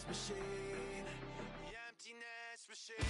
machine, the emptiness machine.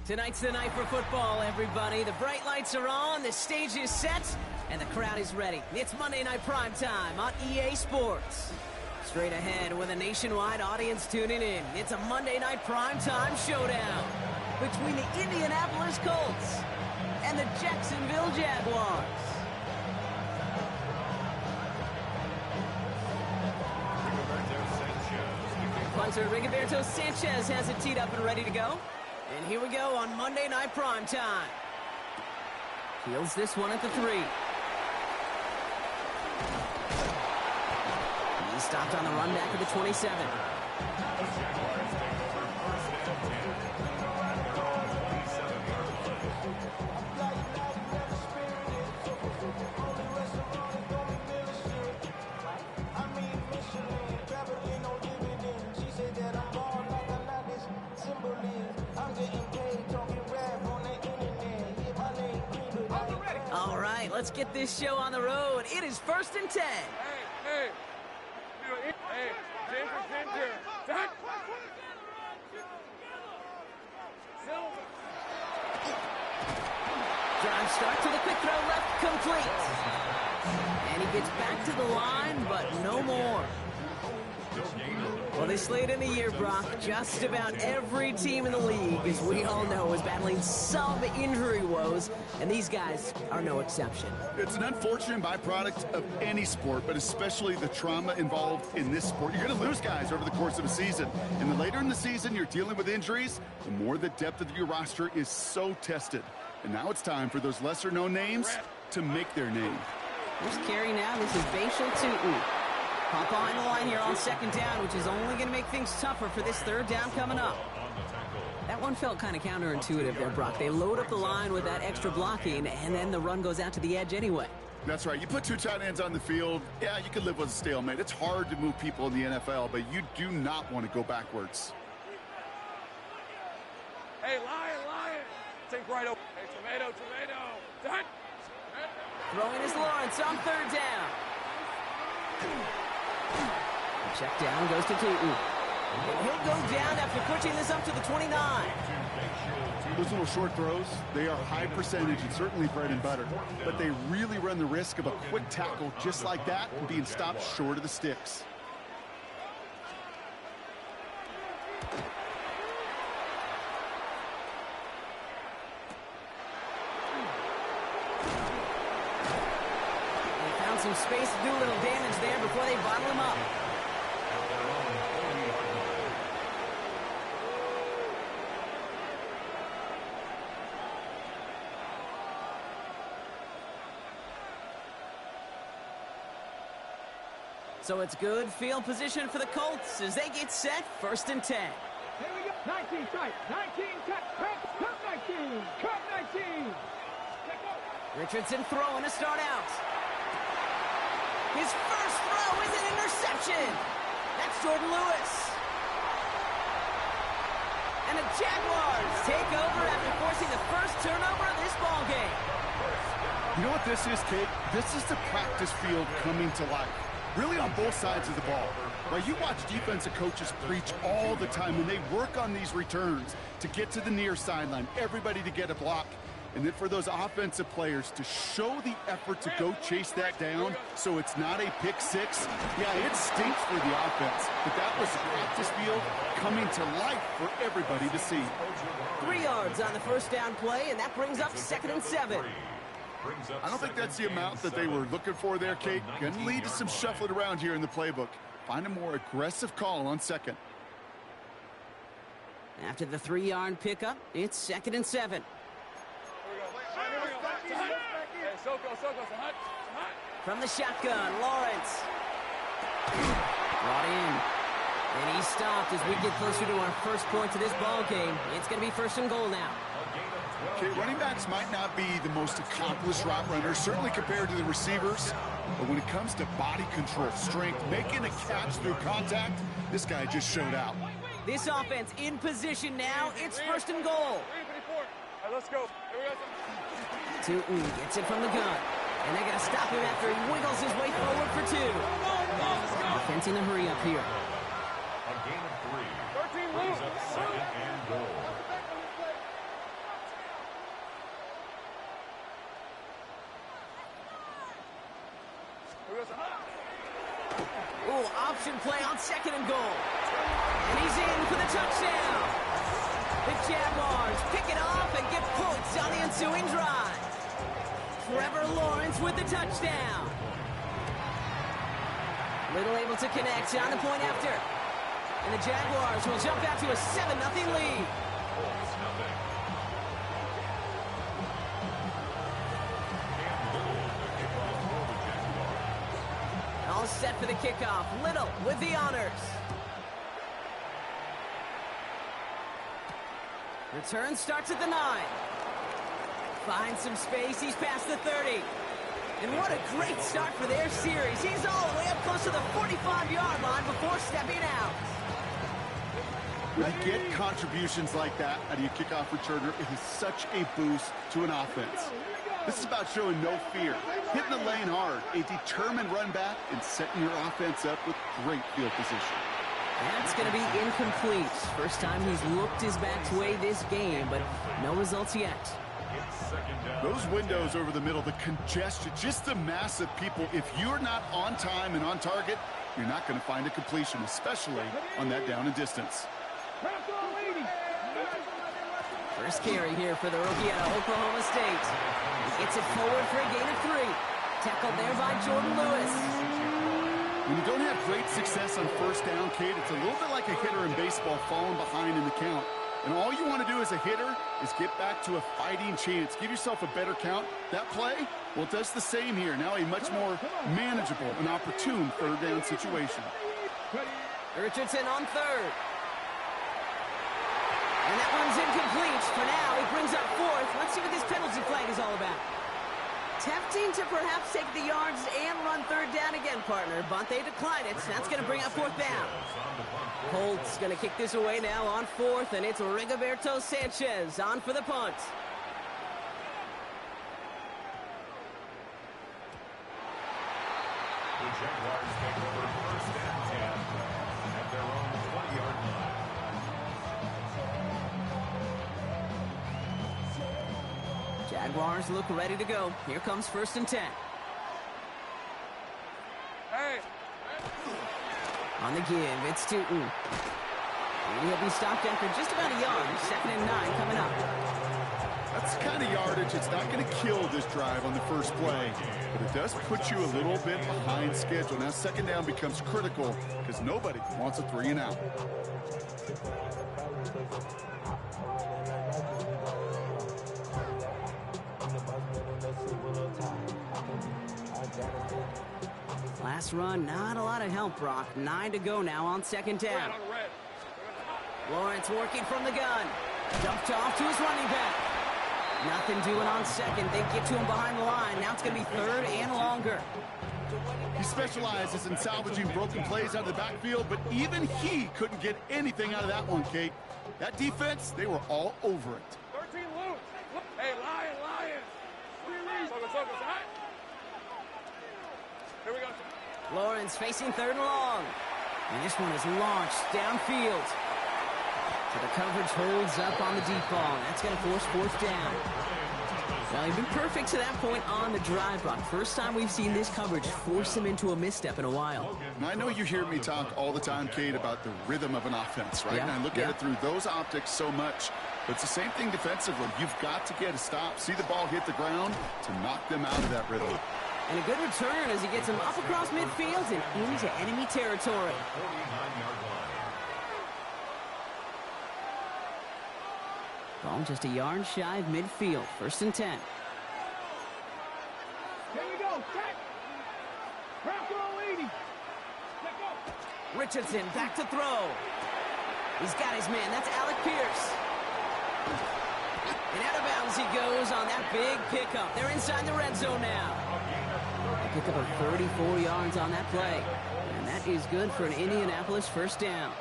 Tonight's the night for football, everybody. The bright lights are on, the stage is set, and the crowd is ready. It's Monday Night Prime Time on EA Sports. Straight ahead with a nationwide audience tuning in, it's a Monday Night Prime Time showdown between the Indianapolis Colts and the Jacksonville Jaguars. Punter Rigoberto Sanchez has it teed up and ready to go. And here we go on Monday Night Prime Time. Fields this one at the 3. He stopped on the run back at the 27. All right, let's get this show on the road. It is 1st and 10. Hey, Ginger. Drive start to the quick throw left, complete. And he gets back to the line, but no more. Well, this late in the year, Brock, just about every team in the league, as we all know, is battling some injury woes, and these guys are no exception. It's an unfortunate byproduct of any sport, but especially the trauma involved in this sport. You're going to lose guys over the course of a season, and the later in the season you're dealing with injuries, the more the depth of your roster is so tested. And now it's time for those lesser-known names to make their name. Here's carry now. This is Bashal Tutu. Pop behind the line here on 2nd down, which is only going to make things tougher for this 3rd down coming up. That one felt kind of counterintuitive there, Brock. They load up the line with that extra blocking, and then the run goes out to the edge anyway. That's right. You put 2 tight ends on the field, yeah, you can live with a stalemate. It's hard to move people in the NFL, but you do not want to go backwards. Hey, Lion. Take right over. Hey, tomato. Done. Throwing is Lawrence on 3rd down. Check down goes to Tutu. And he'll go down after pushing this up to the 29. Those little short throws, they are high percentage and certainly bread and butter. But they really run the risk of a quick tackle just like that and being stopped short of the sticks. They found some space to do a little damage there before they bottle him up. So it's good field position for the Colts as they get set 1st and 10. Here we go. 19 tight. 19 tight. Cut 19. Cut 19. Richardson throwing to start out. His first throw is an interception. That's Jordan Lewis. And the Jaguars take over after forcing the first turnover of this ball game. You know what this is, Kate? This is the practice field coming to life. Really on both sides of the ball. Right, you watch defensive coaches preach all the time when they work on these returns to get to the near sideline, everybody to get a block. And then for those offensive players to show the effort to go chase that down so it's not a pick six, yeah, it stinks for the offense. But that was the practice field coming to life for everybody to see. 3 yards on the first down play, and that brings up 2nd and 7. I don't think that's the amount that they were looking for there, Kate. Going to lead to some shuffling around here in the playbook. Find a more aggressive call on 2nd. After the 3-yard pickup, it's 2nd and 7. From the shotgun, Lawrence. Brought in. And he stopped as we get closer to our first point to this ball game. It's going to be 1st and goal now. Okay, running backs might not be the most accomplished route runners, certainly compared to the receivers. But when it comes to body control, strength, making a catch through contact, this guy just showed out. This offense in position now. It's 1st and goal. All right, let's go. Here we go. Tootin gets it from the gun. And they're going to stop him after he wiggles his way forward for 2. Defense in a hurry up here. A gain of 3. 13 Brings up 2nd and goal. Ooh, option play on 2nd and goal. And he's in for the touchdown. The Jaguars pick it off and get points on the ensuing drive. Trevor Lawrence with the touchdown. Little able to connect on the point after. And the Jaguars will jump out to a 7-0 lead. All set for the kickoff. Little with the honors. Return starts at the 9. Finds some space. He's past the 30. And what a great start for their series. He's all the way up close to the 45-yard line before stepping out. When you get contributions like that out of your kickoff returner, it is such a boost to an offense. This is about showing no fear, hitting the lane hard, a determined run back, and setting your offense up with great field position. That's going to be incomplete. First time he's looked his back's way this game, but no results yet. Those windows over the middle, the congestion, just the mass of people, if you're not on time and on target, you're not going to find a completion, especially on that down and distance. First carry here for the rookie out of Oklahoma State. He gets it forward for a gain of 3. Tackled there by Jordan Lewis. When you don't have great success on first down, Kate, it's a little bit like a hitter in baseball falling behind in the count. And all you want to do as a hitter is get back to a fighting chance. Give yourself a better count. That play, well, it does the same here. Now a much more manageable and opportune third down situation. Richardson on 3rd. And that one's incomplete. For now, he brings up 4th. Let's see what this penalty flag is all about. Tempting to perhaps take the yards and run 3rd down again, partner, but they decline it. That's going to bring up 4th down. Colts going to kick this away now on 4th, and it's Rigoberto Sanchez on for the punt. The Jaguars take over 1st and 10 at their own 20-yard line. Jaguars look ready to go. Here comes 1st and 10. Hey. On the give, it's Tootin. He'll be stopped after just about a yard. 2nd and 9 coming up. That's the kind of yardage. It's not going to kill this drive on the first play, but it does put you a little bit behind schedule. Now 2nd down becomes critical because nobody wants a 3 and out. Last run, not a lot of help, Brock. 9 to go now on 2nd down. Lawrence working from the gun. Dumped off to his running back. Nothing doing on second. They get to him behind the line. Now it's going to be third and longer. He specializes in salvaging broken plays out of the backfield, but even he couldn't get anything out of that one, Kate. That defense, they were all over it. 13 loose. Hey, Lions. Release. Focus, hot. Here we go. Lawrence facing third and long. And this one is launched downfield. So the coverage holds up on the deep ball. That's going to force fourth down. Well, he's been perfect to that point on the drive, Brock. First time we've seen this coverage force him into a misstep in a while. And I know you hear me talk all the time, Kate, about the rhythm of an offense, right? Yeah, And I look at it through those optics so much. But it's the same thing defensively. You've got to get a stop, see the ball hit the ground to knock them out of that rhythm. And a good return as he gets him up across midfield and into enemy territory. 49-yard line. Ball just a yard shy of midfield. First and 10. Here we go. Set. Rocco 80. Let go. Richardson back to throw. He's got his man. That's Alec Pierce. And out of bounds he goes on that big pickup. They're inside the red zone now. They pick up a 34 yards on that play. And that is good for an Indianapolis first down.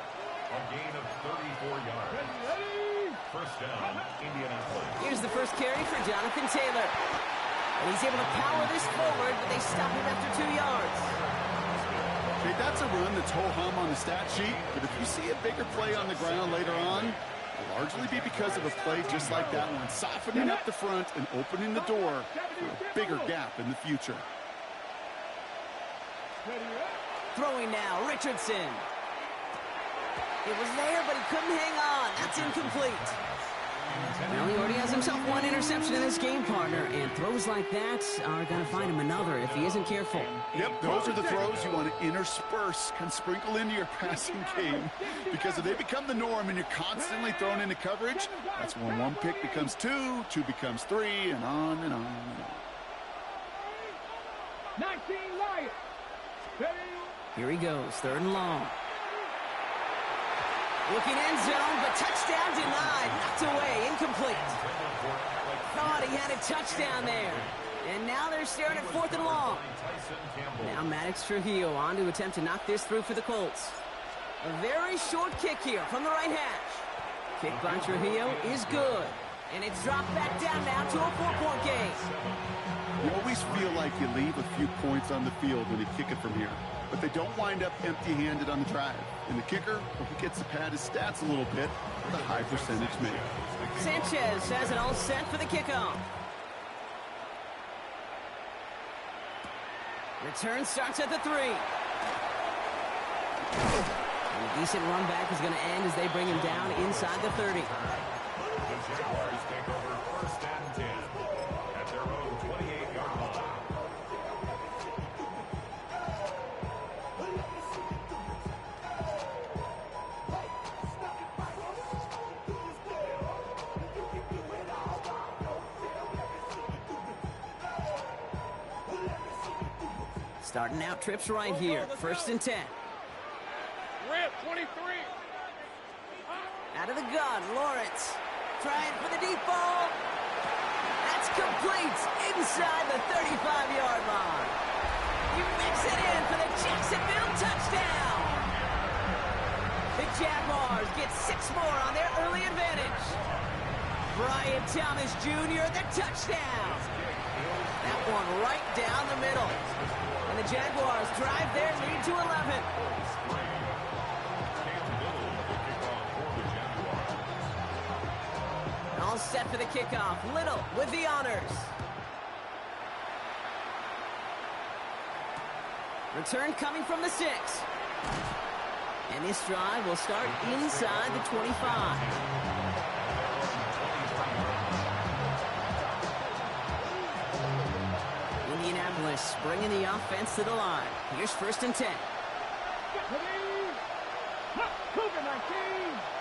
A gain of 34 yards. Ready. First down, Indianapolis. Here's the first carry for Jonathan Taylor. And he's able to power this forward, but they stop him after 2 yards. Okay, that's a run that's ho-hum on the stat sheet, but if you see a bigger play on the ground later on, it'll largely be because of a play just like that one, softening up the front and opening the door for a bigger gap in the future. Ready up. Throwing now, Richardson. It was there, but he couldn't hang on. That's incomplete. Well, he already has himself one interception in this game, partner, and throws like that are going to find him another if he isn't careful. Yep, those are the throws you want to intersperse, kind of sprinkle into your passing game, because if they become the norm and you're constantly thrown into coverage, that's when one pick becomes two, two becomes three, and on and on and on. 19 Lions. Ready. Here he goes, third and long. Looking end zone, but touchdown denied. Knocked away, incomplete. Thought he had a touchdown there. And now they're staring at fourth and long. Now Maddox Trujillo on to attempt to knock this through for the Colts. A very short kick here from the right hash. Kick by Trujillo is good. And it's dropped back down now to a 4-point game. You always feel like you leave a few points on the field when you kick it from here, but they don't wind up empty-handed on the drive. And the kicker, well, he gets to pad his stats a little bit with a high percentage make. Sanchez has it all set for the kickoff. Return starts at the 3. And a decent run back is going to end as they bring him down inside the 30. The Jaguars take over first and 10 at their own 28-yard line. Starting out trips right here. First and 10. Rip, 23. Out of the gun, Lawrence. Trying for the deep ball. That's complete inside the 35-yard line. You mix it in for the Jacksonville touchdown. The Jaguars get 6 more on their early advantage. Brian Thomas Jr., the touchdown. That one right down the middle. And the Jaguars drive their lead to 11. All set for the kickoff. Little with the honors. Return coming from the 6. And this drive will start inside the 25. Indianapolis bringing the offense to the line. Here's first and 10. Ready. Cougar 19.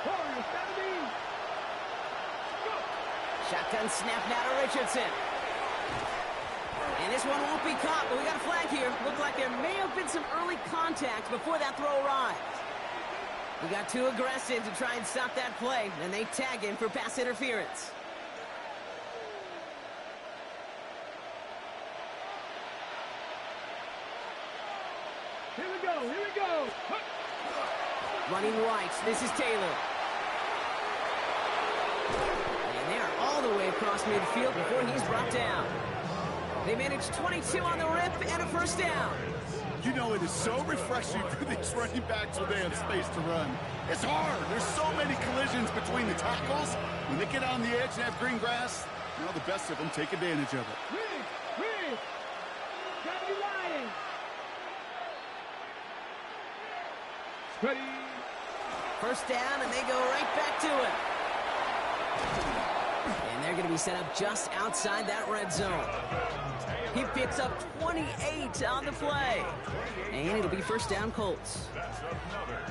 Warriors 70. Go. Shotgun snap now to Richardson. And this one won't be caught, but we got a flag here. Looked like there may have been some early contact before that throw arrived. We got too aggressive to try and stop that play, and they tag him for pass interference. Here we go. Here we go. Running right, this is Taylor. And they are all the way across midfield before he's brought down. They managed 22 on the rip and a first down. You know, it is so refreshing for these running backs when they have space to run. It's hard. There's so many collisions between the tackles. When they get on the edge and have green grass, you know, the best of them take advantage of it. Rig. Gotta be lying. Ready. First down, and they go right back to it. And they're going to be set up just outside that red zone. He picks up 28 on the play. And it'll be first down Colts.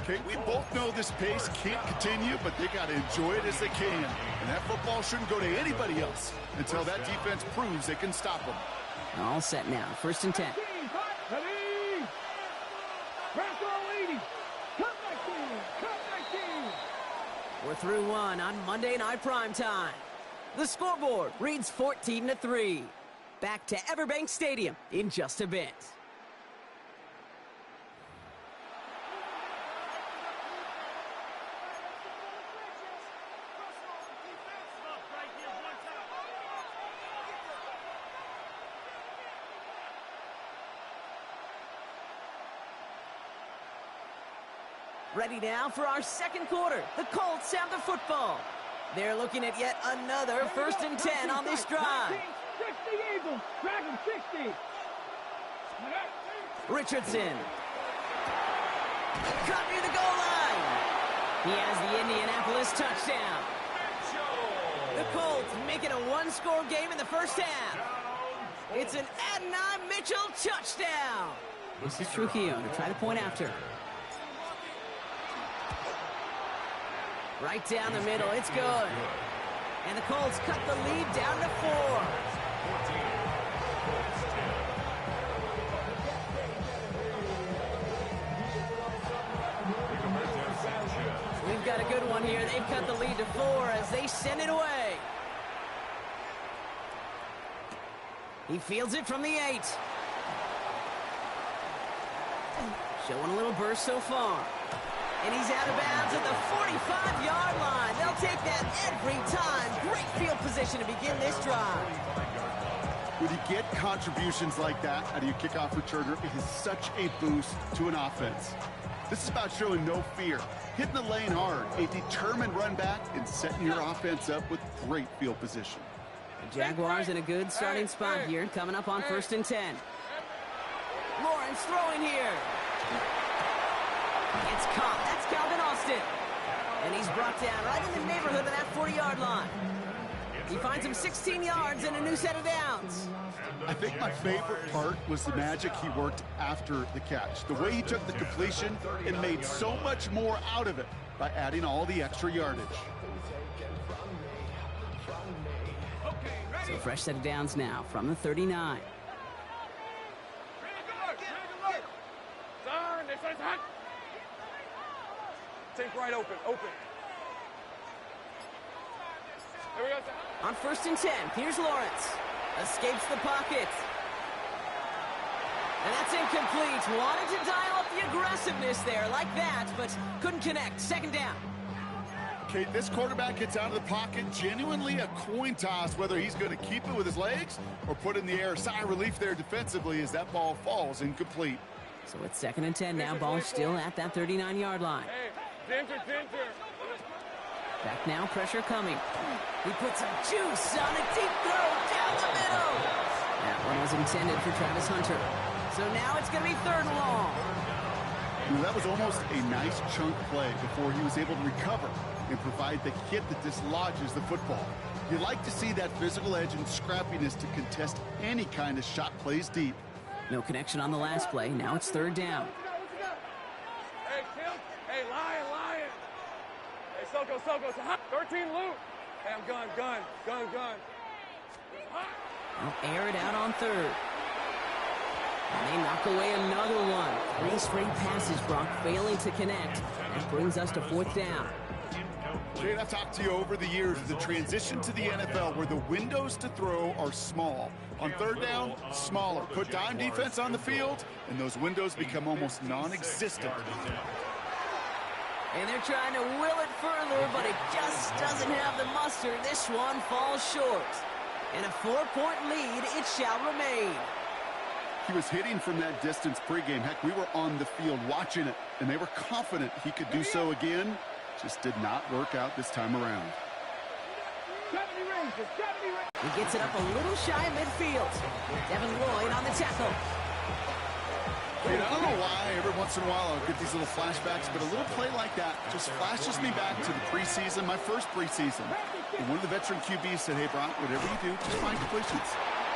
Okay, we both know this pace can't continue, but they got to enjoy it as they can. And that football shouldn't go to anybody else until that defense proves they can stop them. All set now, first and 10. Ready. Press all 80. Cut 19. Cut 19. We're through one on Monday Night Primetime. The scoreboard reads 14-3. Back to Everbank Stadium in just a bit. Ready now for our second quarter. The Colts have the football. They're looking at yet another first and 10 on this drive. 60 Eagles. Dragon 60. Richardson. Caught near the goal line. He has the Indianapolis touchdown. The Colts make it a one-score game in the first half. It's an Adonai Mitchell touchdown. This is Trujillo to try the point after. Right down the middle, it's good. And the Colts cut the lead down to 4. We've got a good one here. They've cut the lead to 4 as they send it away. He fields it from the 8. Showing a little burst so far. And he's out of bounds at the 45-yard line. They'll take that every time. Great field position to begin this drive. When you get contributions like that out of your kickoff returner, it is such a boost to an offense. This is about showing no fear, hitting the lane hard, a determined run back, and setting your offense up with great field position. The Jaguars in a good starting spot here, coming up on first and 10. Lawrence throwing here. It's caught. That's Calvin Austin. And he's brought down right in the neighborhood of that 40-yard line. He finds him 16 yards and a new set of downs. I think my favorite part was the magic he worked after the catch. The way he took the completion and made so much more out of it by adding all the extra yardage. So fresh set of downs now from the 39. Take right open. Here we go. On first and 10, here's Lawrence. Escapes the pocket. And that's incomplete. Wanted to dial up the aggressiveness there like that, but couldn't connect. Second down. Okay, this quarterback gets out of the pocket. Genuinely a coin toss whether he's going to keep it with his legs or put it in the air. Sigh of relief there defensively as that ball falls incomplete. So it's second and 10 now. Ball still at that 39-yard line. Hey, Ginger. Back now, pressure coming. He puts some juice on a deep throw down the middle. That one was intended for Travis Hunter. So now it's going to be third and long. Well, that was almost a nice chunk play before he was able to recover and provide the hit that dislodges the football. You like to see that physical edge and scrappiness to contest any kind of shot plays deep. No connection on the last play. Now it's third down. Hey, Kim. Hey, Lion. Hey, Soko. 13 loot. Hey, I'm gun. They'll air it out on third. And they knock away another one. 3 straight passes, Brock, failing to connect. That brings us to fourth down. Jade, I've talked to you over the years of the transition to the NFL where the windows to throw are small. On third down, smaller. Put dime defense on the field, and those windows become almost non-existent. And they're trying to will it further, but it just doesn't have the muster. This one falls short. And a 4-point lead, it shall remain. He was hitting from that distance pregame. Heck, we were on the field watching it, and they were confident he could do so again. Just did not work out this time around. 70 ranges, 70 ranges. He gets it up a little shy of midfield. Devin Lloyd on the tackle. Dude, I don't know why every once in a while I'll get these little flashbacks, but a little play like that just flashes me back to the preseason, my first preseason. And one of the veteran QBs said, hey, Brock, whatever you do, just find completions.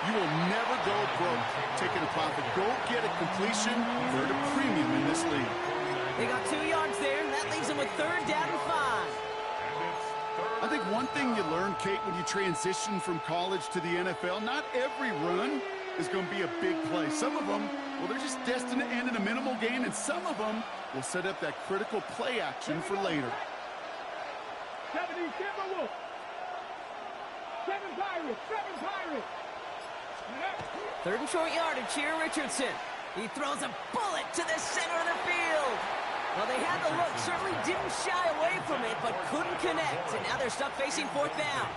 You will never go broke taking a profit. Go get a completion. They're at a premium in this league. They got 2 yards there, and that leaves them with 3rd down and 5. I think one thing you learn, Kate, when you transition from college to the NFL, not every run is going to be a big play. Some of them, well, they're just destined to end in a minimal gain, and some of them will set up that critical play action for later. 70 Timberwolves. 7 Pirates, 7 Pirates. 3rd and short yardage here, Richardson. He throws a bullet to the center of the field. Well, they had the look, certainly didn't shy away from it, but couldn't connect, and now they're stuck facing 4th down.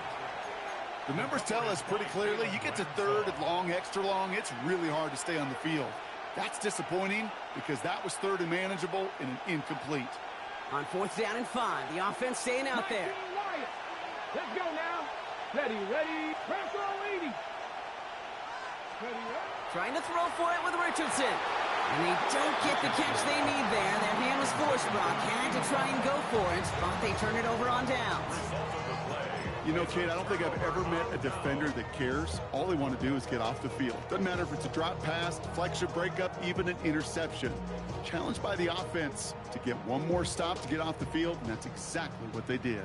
The numbers tell us pretty clearly, you get to 3rd and long, extra long, it's really hard to stay on the field. That's disappointing because that was 3rd and manageable and an incomplete. On 4th down and 5, the offense staying out there. Let's go now. Ready, ready. Pressure on Leady. Ready, ready. Trying to throw for it with Richardson. And they don't get the catch they need there. Their hand was forced, Brock. Had to try and go for it, but they turn it over on downs. You know, Kate, I don't think I've ever met a defender that cares. All they want to do is get off the field. Doesn't matter if it's a drop pass, deflection, breakup, even an interception. Challenged by the offense to get one more stop to get off the field, and that's exactly what they did.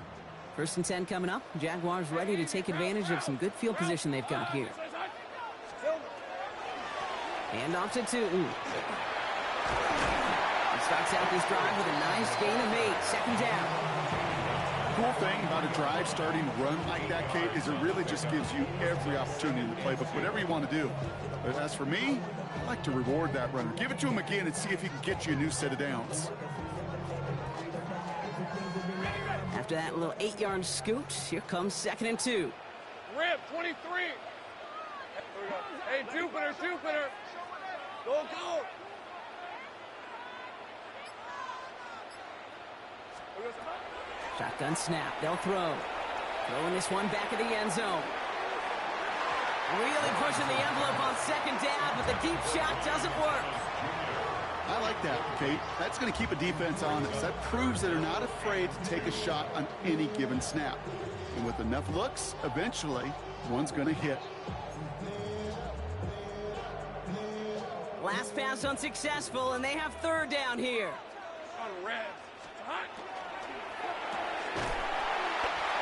1st and 10 coming up. Jaguars ready to take advantage of some good field position they've got here. Hand off to Tootin. He starts out this drive with a nice gain of 8. 2nd down. Cool thing about a drive starting to run like that, Kate, is it really just gives you every opportunity in the playbook, whatever you want to do. But as for me, I like to reward that runner. Give it to him again and see if he can get you a new set of downs. After that little 8-yard scoot, here comes 2nd and 2. Rip, 23. Hey, Jupiter, Jupiter. Go, go. Shotgun snap. They'll throw. Throwing this one back of the end zone. Really pushing the envelope on 2nd down, but the deep shot doesn't work. I like that, Kate. That's going to keep a defense honest. That proves that they're not afraid to take a shot on any given snap. And with enough looks, eventually, one's going to hit. Last pass unsuccessful, and they have 3rd down here. On red. Hot.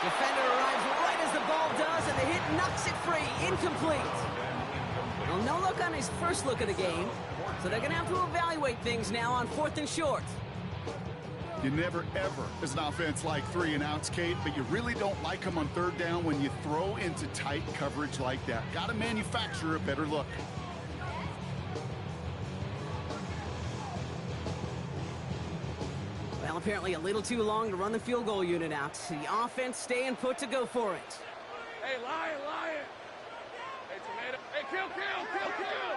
Defender arrives right as the ball does, and the hit knocks it free. Incomplete. Well, no look on his first look of the game, so they're going to have to evaluate things now on 4th and short. You never, ever, as an offense, like 3 and outs, Kate, but you really don't like them on 3rd down when you throw into tight coverage like that. Got to manufacture a better look. Well, apparently a little too long to run the field goal unit out. The offense staying put to go for it. Hey, lion, lion. Hey, tomato. Hey, kill, kill, kill, kill.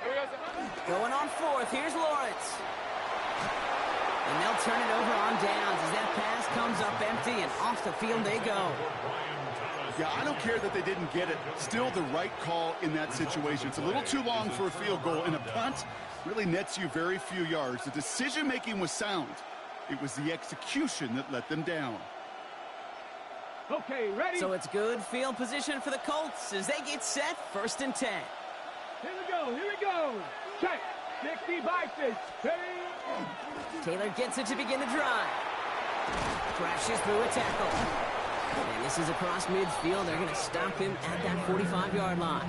Here we go. Going on 4th, here's Lawrence. And they'll turn it over on downs as that pass comes up empty, and off the field they go. Yeah, I don't care that they didn't get it. Still the right call in that situation. It's a little too long for a field goal, and a punt really nets you very few yards. The decision-making was sound. It was the execution that let them down. Okay, ready? So it's good field position for the Colts as they get set. 1st and 10. Here we go, here we go. Check. 60 by 50. Taylor gets it to begin the drive. Crashes through a tackle. And this is across midfield. They're going to stop him at that 45-yard line.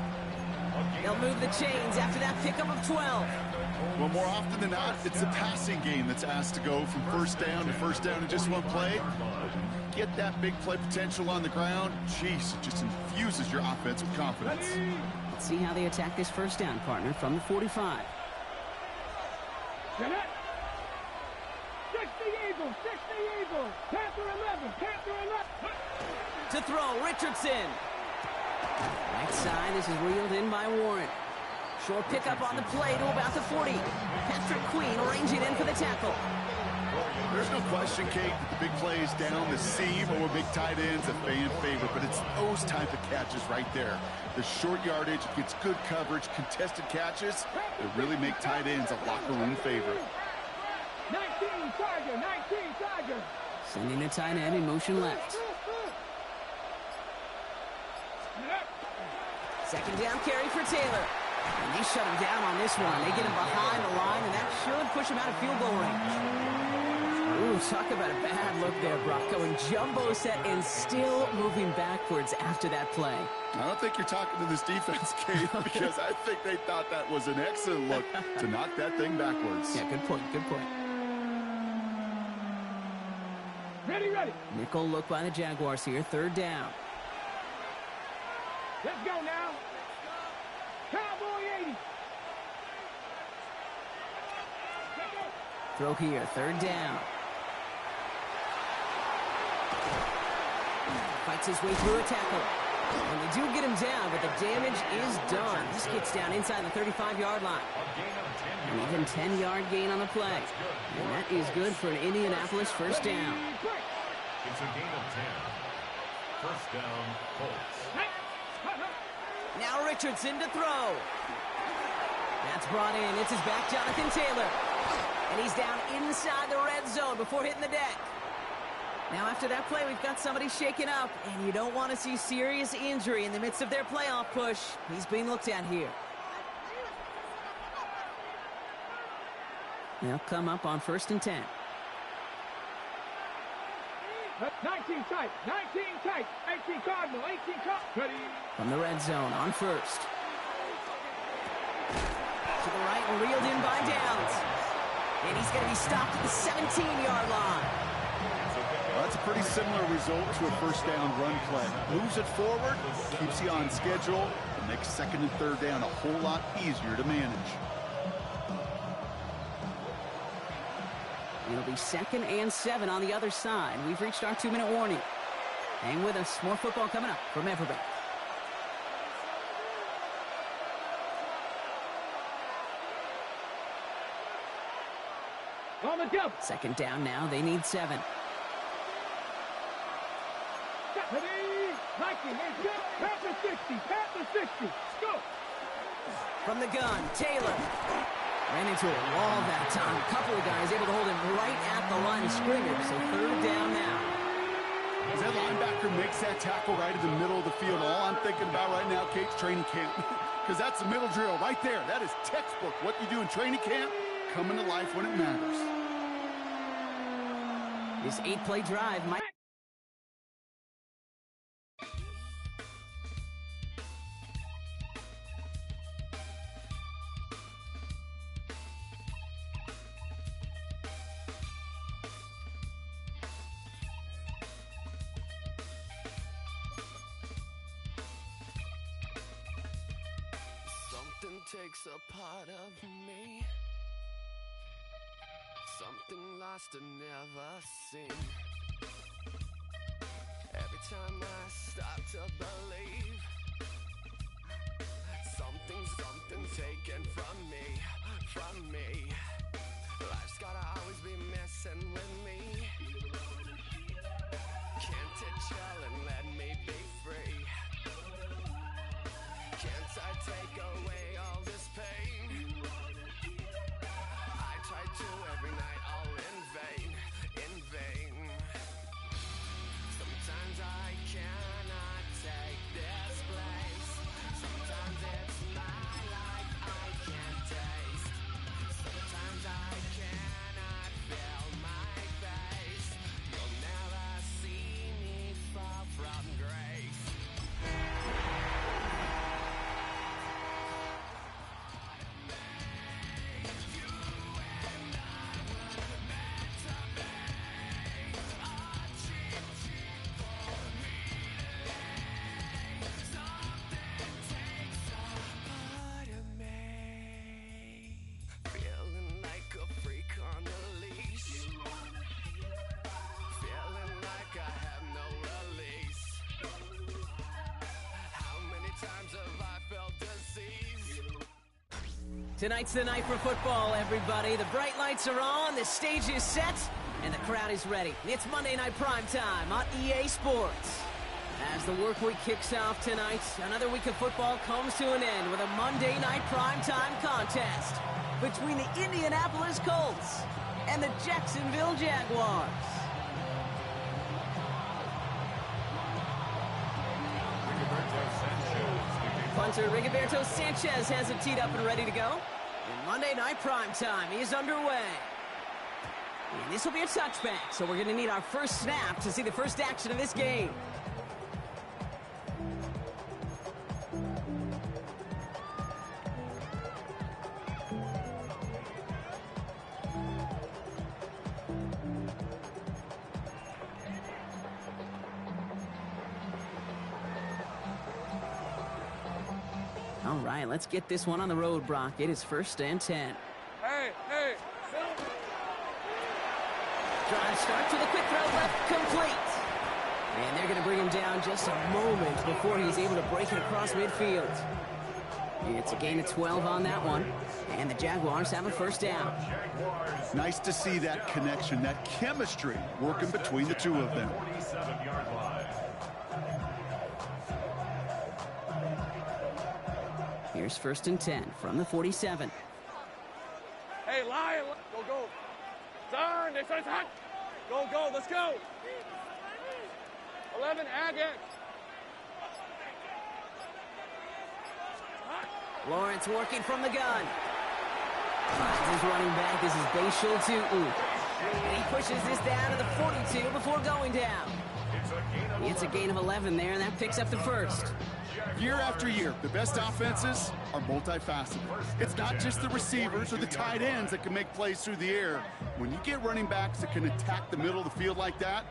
They'll move the chains after that pickup of 12. Well, more often than not, it's the passing game that's asked to go from first down to first down in just one play. Get that big play potential on the ground. Jeez, it just infuses your offense with confidence. Let's see how they attack this first down, partner, from the 45. 60 Eagles, 60 Eagles. Panther 11, Panther 11. To throw, Richardson. Right side, this is reeled in by Warren. Short pickup on the play to about the 40. Patrick Queen ranging in for the tackle. There's no question, Kate, that the big plays down the seam or big tight ends a fan favorite, but it's those type of catches right there. The short yardage gets good coverage, contested catches that really make tight ends a locker room favorite. 19 Tiger, 19 Tiger. Sending the tight end in motion left. Second down carry for Taylor. And they shut him down on this one. They get him behind the line, and that should push him out of field goal range. Ooh, talk about a bad look there, Brock. Going jumbo set and still moving backwards after that play. I don't think you're talking to this defense, Kate, because I think they thought that was an excellent look to knock that thing backwards. Yeah, good point, good point. Ready, ready. Nickel look by the Jaguars here, third down. Let's go now. Cowboy 80. Throw here, third down. Fights his way through a tackle. And they do get him down, but the damage is done. This gets down inside the 35-yard line. An even 10-yard gain on the play. And that is good for an Indianapolis first down. It's a gain of 10. First down, Colts. Now Richardson to throw. That's brought in. It's his back, Jonathan Taylor. And he's down inside the red zone before hitting the deck. Now after that play, we've got somebody shaken up, and you don't want to see serious injury in the midst of their playoff push. He's being looked at here. They'll come up on 1st and 10. 19 tight, 19 tight, 18 Cardinal, 18 Cardinal. Ready. From the red zone on 1st. To the right and reeled in by Downs. And he's going to be stopped at the 17-yard line. Well, that's a pretty similar result to a first down run play. Moves it forward, keeps you on schedule, and makes second and third down a whole lot easier to manage. It'll be 2nd and 7 on the other side. We've reached our 2-minute warning. Hang with us. More football coming up from Everbank. On the jump. 2nd down now. They need 7. Ready. 19, Panther 60, Panther 60. Go. From the gun, Taylor. Ran into a wall that time. A couple of guys able to hold him right at the line of scrimmage. So 3rd down now. As that linebacker makes that tackle right in the middle of the field, all I'm thinking about right now, Kate's training camp. Because that's the middle drill right there. That is textbook. What you do in training camp, coming to life when it matters. This 8-play drive might... Something takes a part of me. Something lost and never seen. Every time I start to believe, something taken from me. Life's gotta always be messing with me. Can't it chill and let me be free? Can't I take away all this pain? I try to every night, all in vain. Sometimes I cannot take this place. Sometimes it's my life I can't taste. Sometimes I cannot feel my face. You'll never see me fall from grace. Tonight's the night for football, everybody. The bright lights are on, the stage is set, and the crowd is ready. It's Monday Night Prime Time on EA Sports. As the work week kicks off tonight, another week of football comes to an end with a Monday Night Prime Time contest between the Indianapolis Colts and the Jacksonville Jaguars. Punter Rigoberto Sanchez has it teed up and ready to go. And Monday Night Prime Time is underway. And this will be a touchback, so we're going to need our first snap to see the first action of this game. All right, let's get this one on the road, Brock. It is 1st and 10. Hey, Drive start to the quick throw left, complete. And they're going to bring him down just a moment before he's able to break it across midfield. It's a gain of 12 on that one. And the Jaguars have a first down. Nice to see that connection, that chemistry working between the two of them. 47-yard line. Here's 1st and 10 from the 47. Hey, Lion, go. Turn, they said it's hot. Go, let's go. 11, Agate. Lawrence working from the gun. His running back is his Bashul Tutu. And he pushes this down to the 42 before going down. It's a gain of 11 there, and that picks up the first. Year after year, the best offenses are multifaceted. It's not just the receivers or the tight ends that can make plays through the air. When you get running backs that can attack the middle of the field like that,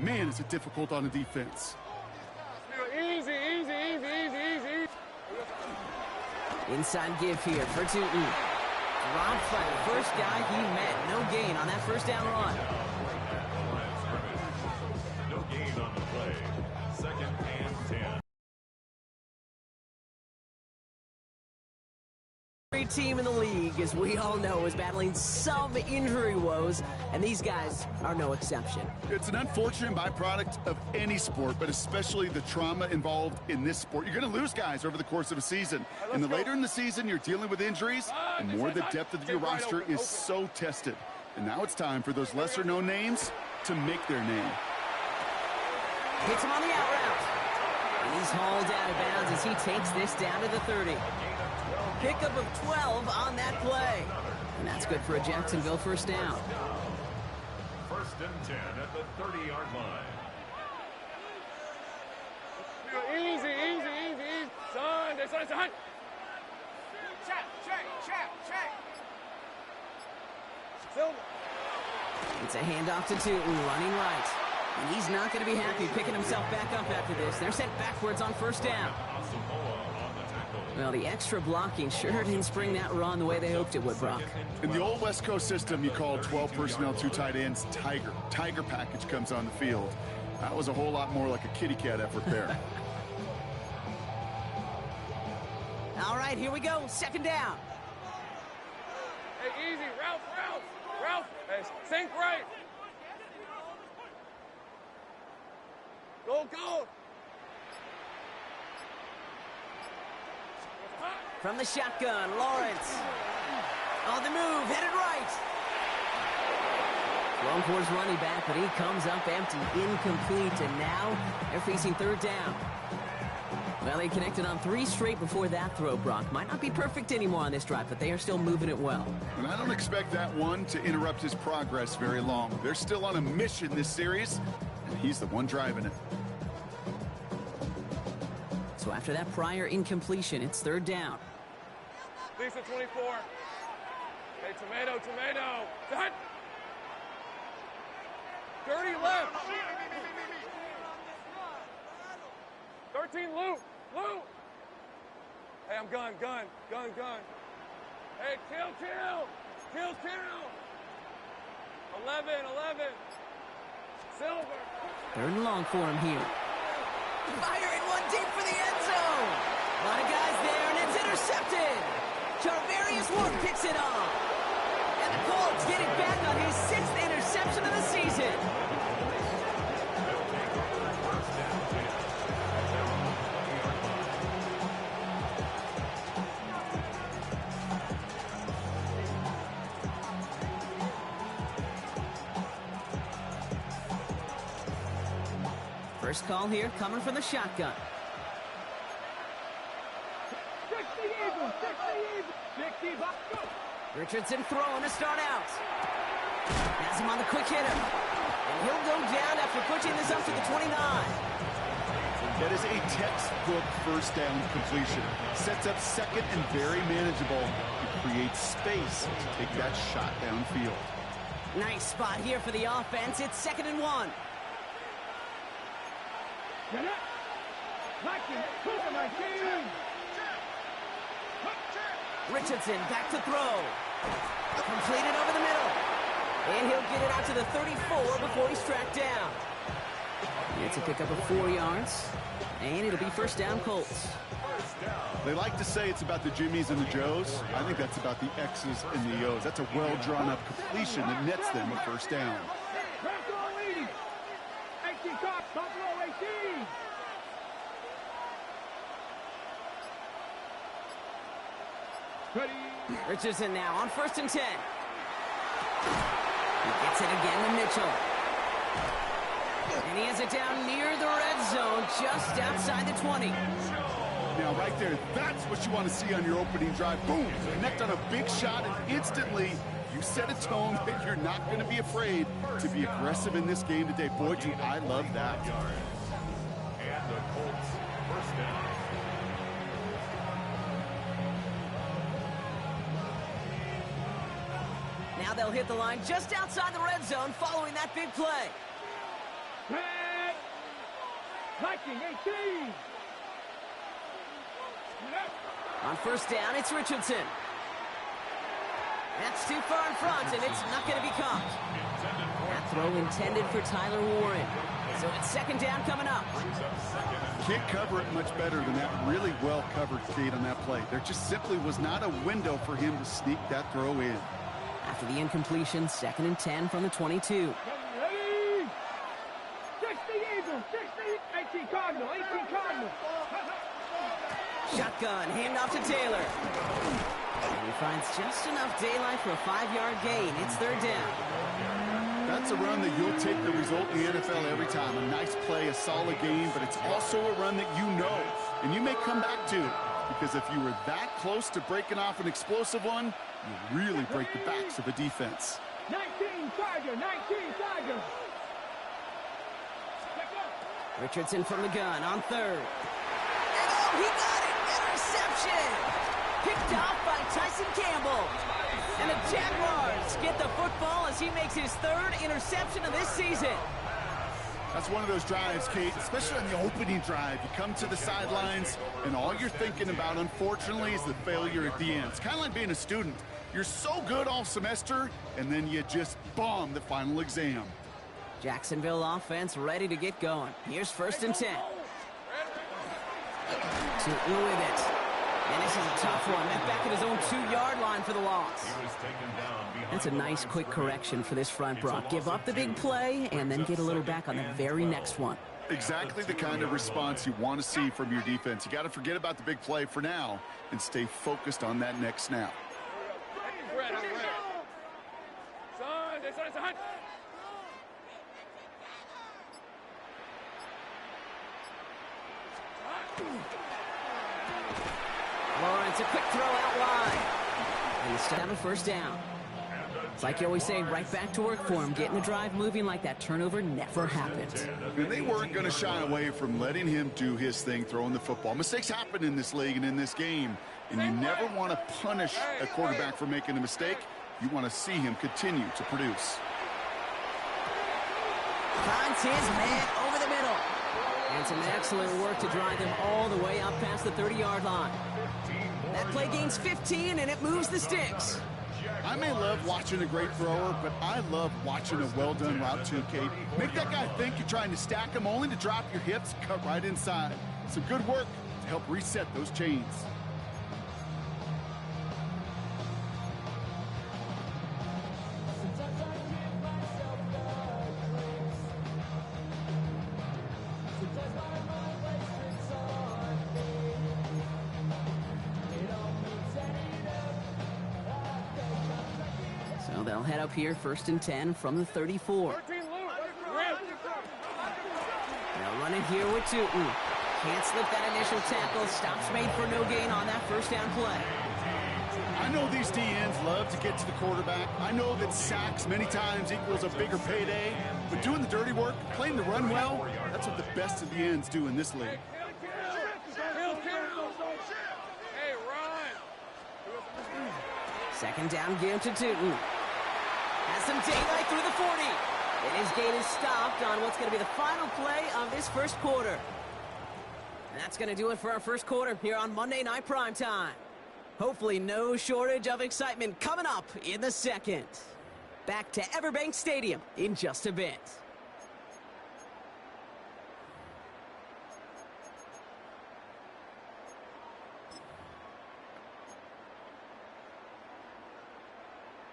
man, is it difficult on the defense. Easy. Inside give here for Tutu. Dropped by the first guy he met. No gain on that first down run. No gain on the play. 2nd and 10. Every team in the league, as we all know, is battling some injury woes, and these guys are no exception. It's an unfortunate byproduct of any sport, but especially the trauma involved in this sport. You're going to lose guys over the course of a season. And the later in the season you're dealing with injuries, the more the depth of your roster is so tested. And now it's time for those lesser-known names to make their name. Hits him on the out route. And he's hauled out of bounds as he takes this down to the 30. Pickup of 12 on that play. And that's good for a Jacksonville first down. 1st and 10 at the 30-yard line. Easy. Son, they said it's hot. Check. Silver. It's a handoff to Tutu, running right. And he's not going to be happy picking himself back up after this. They're sent backwards on first down. Well, the extra blocking sure didn't spring that run the way they hoped it would, Brock. In the old West Coast system, you called 12 personnel, 2 tight ends, Tiger. Tiger package comes on the field. That was a whole lot more like a kitty cat effort there. All right, here we go. 2nd down. Hey, easy. Ralph. Hey, sink right. Go. From the shotgun, Lawrence. On the move, headed right. Thrown towards running back, but he comes up empty, incomplete, and now they're facing 3rd down. Well, they connected on 3 straight before that throw, Brock. Might not be perfect anymore on this drive, but they are still moving it well. And I don't expect that one to interrupt his progress very long. They're still on a mission this series, and he's the one driving it. So after that prior incompletion, it's 3rd down. Lisa 24. Hey, tomato. Hot. 30 left. 13 loot. Hey, I'm gun. Hey, kill. 11. Silver. 3rd and long for him here. Firing one deep for the end zone. A lot of guys there, and it's intercepted. Charvarius one picks it off. And the Colts get it back on his 6th interception of the season. First call here coming from the shotgun. Richardson throwing to start out. Has him on the quick hitter. And he'll go down after pushing this up to the 29. That is a textbook first down completion. Sets up second and very manageable. It creates space to take that shot downfield. Nice spot here for the offense. It's 2nd and 1. Richardson back to throw. Completed over the middle. And he'll get it out to the 34 before he's tracked down. It's a pickup of 4 yards. And it'll be first down Colts. They like to say it's about the Jimmies and the Joes. I think that's about the X's and the O's. That's a well-drawn-up completion that nets them a first down. Richardson now on 1st and 10. He gets it again to Mitchell. And he has it down near the red zone, just outside the 20. Now, right there, that's what you want to see on your opening drive. Boom! Connect on a big shot, and instantly you set a tone that you're not going to be afraid to be aggressive in this game today. Boy, do I love that. And the Colts first down. Now they'll hit the line just outside the red zone following that big play. On 1st down, it's Richardson. That's too far in front, and it's not going to be caught. That throw intended for Tyler Warren. So it's 2nd down coming up. Can't cover it much better than that really well-covered Kate on that play. There just simply was not a window for him to sneak that throw in. After the incompletion, 2nd and 10 from the 22. Shotgun, handoff to Taylor. And he finds just enough daylight for a 5-yard gain. It's 3rd down. That's a run that you'll take the result in the NFL every time. A nice play, a solid game, but it's also a run that you know, and you may come back to. Because if you were that close to breaking off an explosive one, you really break the backs of a defense. 19 Tiger, 19 Tiger. Richardson from the gun on 3rd. And oh, he got it! Interception! Picked off by Tyson Campbell. And the Jaguars get the football as he makes his 3rd interception of this season. That's one of those drives, Kate, especially on the opening drive. You come to the sidelines, and all you're thinking about, unfortunately, is the failure at the end. It's kind of like being a student. You're so good all semester, and then you just bomb the final exam. Jacksonville offense ready to get going. Here's 1st and 10. Tootin with it. And this is a tough one. That's back at his own 2-yard line for the loss. He was taken down behind. That's a nice quick correction for this front, Brock. Give up the big play and then get a little back on the very next one. Exactly the kind of response you want to see from your defense. You got to forget about the big play for now and stay focused on that next snap. Red, I'm red. Son, this is a hunt. Lawrence, a quick throw out wide. And he's still have a 1st down. It's like you always say, right back to work for him. Getting the drive moving like that turnover never happened. And they weren't going to shy away from letting him do his thing, throwing the football. Mistakes happen in this league and in this game. And you never want to punish a quarterback for making a mistake. You want to see him continue to produce. Finds his man over the middle. And some excellent work to drive them all the way up past the 30-yard line. That play gains 15, and it moves the sticks. I may love watching a great thrower, but I love watching a well-done route too, Kate. Make that guy think you're trying to stack him, only to drop your hips, cut right inside. Some good work to help reset those chains. So they'll head up here, 1st and 10 from the 34. 13 loose. They'll run it here with Tootin. Can't slip that initial tackle. Stops made for no gain on that 1st down play. I know these DNs love to get to the quarterback. I know that sacks many times equals a bigger payday. But doing the dirty work, playing the run well, that's what the best of the ends do in this league. Hey, run. 2nd down give to Tootin. Has some daylight through the 40. And his gain is stopped on what's going to be the final play of this 1st quarter. And that's going to do it for our 1st quarter here on Monday Night Primetime. Hopefully no shortage of excitement coming up in the 2nd. Back to Everbank Stadium in just a bit.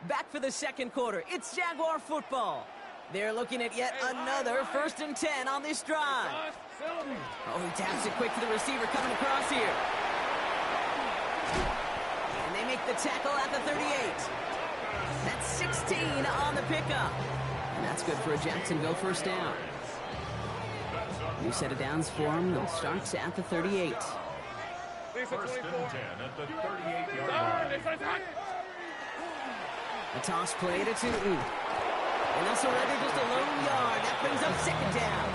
Back for the 2nd quarter. It's Jaguar football. They're looking at yet another 1st and 10 on this drive. Oh, he taps it quick to the receiver coming across here. And they make the tackle at the 38. That's 16 on the pickup. And that's good for a Jacksonville 1st down. New set of downs for them. They'll start at the 38. 1st and 10 at the 38-yard line. A toss play to Tootin. And they'll surrender just a lone yard. That brings up 2nd down.